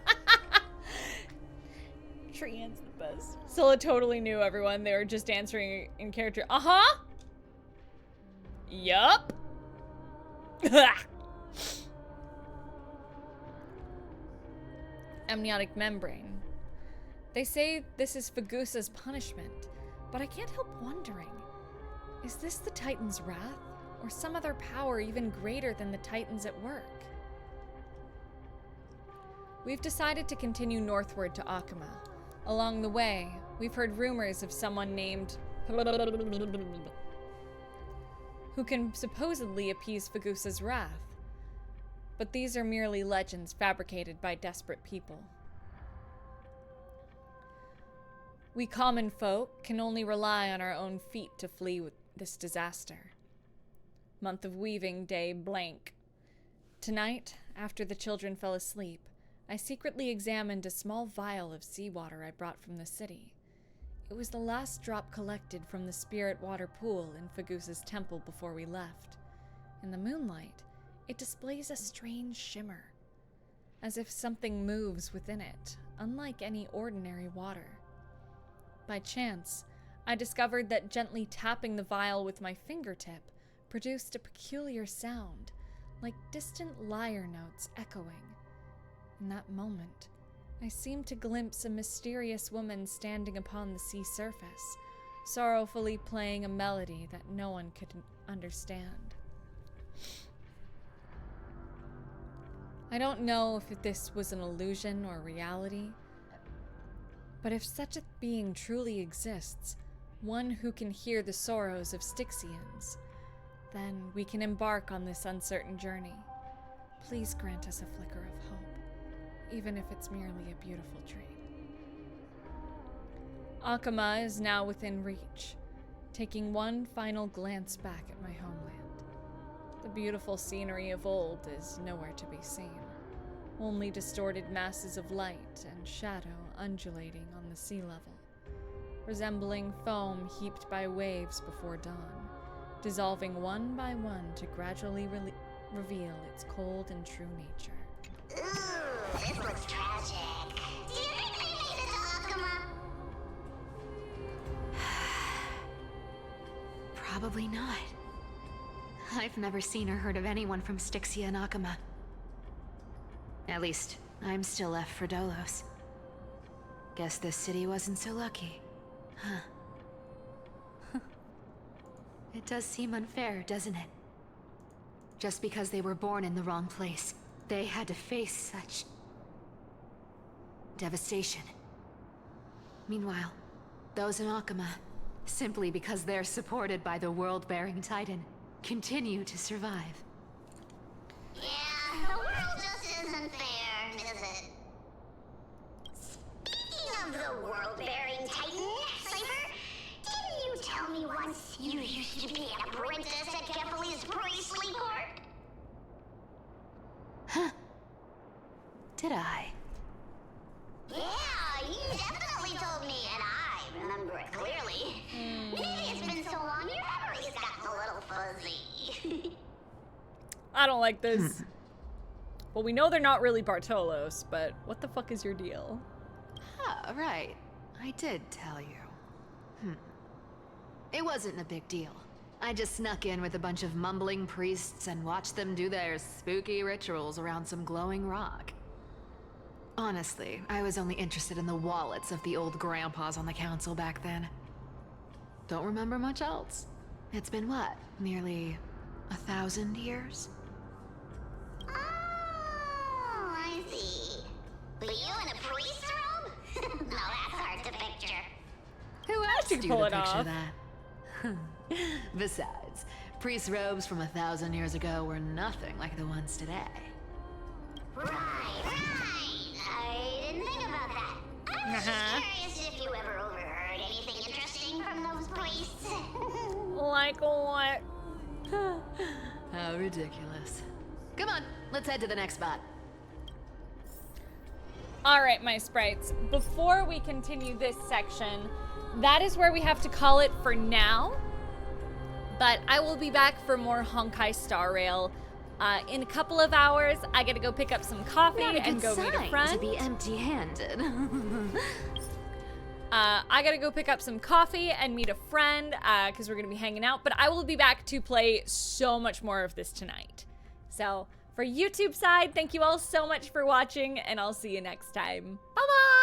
Trian's the best. Sylla totally knew everyone. They were just answering in character. Uh-huh. Yup. Amniotic membrane. They say this is Fagusa's punishment, But I can't help wondering, is this the Titan's wrath, or some other power even greater than the Titans at work? We've decided to continue northward to Akama. Along the way, we've heard rumors of someone named who can supposedly appease Fagusa's wrath. But these are merely legends fabricated by desperate people. We common folk can only rely on our own feet to flee with this disaster. Month of weaving, day blank. Tonight, after the children fell asleep, I secretly examined a small vial of seawater I brought from the city. It was the last drop collected from the spirit water pool in Fagusa's temple before we left. In the moonlight, it displays a strange shimmer, as if something moves within it, unlike any ordinary water. By chance, I discovered that gently tapping the vial with my fingertip produced a peculiar sound, like distant lyre notes echoing. In that moment, I seemed to glimpse a mysterious woman standing upon the sea surface, sorrowfully playing a melody that no one could understand. I don't know if this was an illusion or reality, but if such a being truly exists, one who can hear the sorrows of Stixians, then we can embark on this uncertain journey. Please grant us a flicker of hope, even if it's merely a beautiful dream. Akama is now within reach, taking one final glance back at my homeland. The beautiful scenery of old is nowhere to be seen, only distorted masses of light and shadow undulating on the sea level, resembling foam heaped by waves before dawn, dissolving one by one to gradually reveal its cold and true nature. Ooh, this looks tragic. Do you think they made it to Akama? Probably not. I've never seen or heard of anyone from Stixia and Akama. At least, I'm still left for Dolos. Guess this city wasn't so lucky. Huh. It does seem unfair, doesn't it? Just because they were born in the wrong place, they had to face such devastation. Meanwhile, those in Akama, simply because they're supported by the world-bearing Titan, continue to survive. Yeah, the world just isn't fair, is it? Speaking of the world-bearing Titan, Cipher, didn't you tell me once you used to be an apprentice at Kefali's priestly court? Huh. Did I? Yeah, you definitely told me, and I remember it clearly. Maybe it's been so long, your memory's gotten a little fuzzy. I don't like this. Well, we know they're not really Bartolos, but what the fuck is your deal? Ah, right. I did tell you. It wasn't a big deal. I just snuck in with a bunch of mumbling priests and watched them do their spooky rituals around some glowing rock. Honestly, I was only interested in the wallets of the old grandpas on the council back then. Don't remember much else. It's been what, nearly 1,000 years? Oh, I see. But you in a priest robe? No, that's hard to picture. Who asked you to pull it picture off. that? Besides, priest robes from 1,000 years ago were nothing like the ones today. Right. I didn't think about that. I was just curious if you ever overheard anything interesting from those priests. Like what? How ridiculous. Come on, let's head to the next spot. Alright, my sprites. Before we continue this section, that is where we have to call it for now. But I will be back for more Honkai Star Rail in a couple of hours. I gotta go pick up some coffee and go meet a friend. To be empty-handed. I gotta go pick up some coffee and meet a friend because we're gonna be hanging out. But I will be back to play so much more of this tonight. So for YouTube side, thank you all so much for watching, and I'll see you next time. Bye-bye!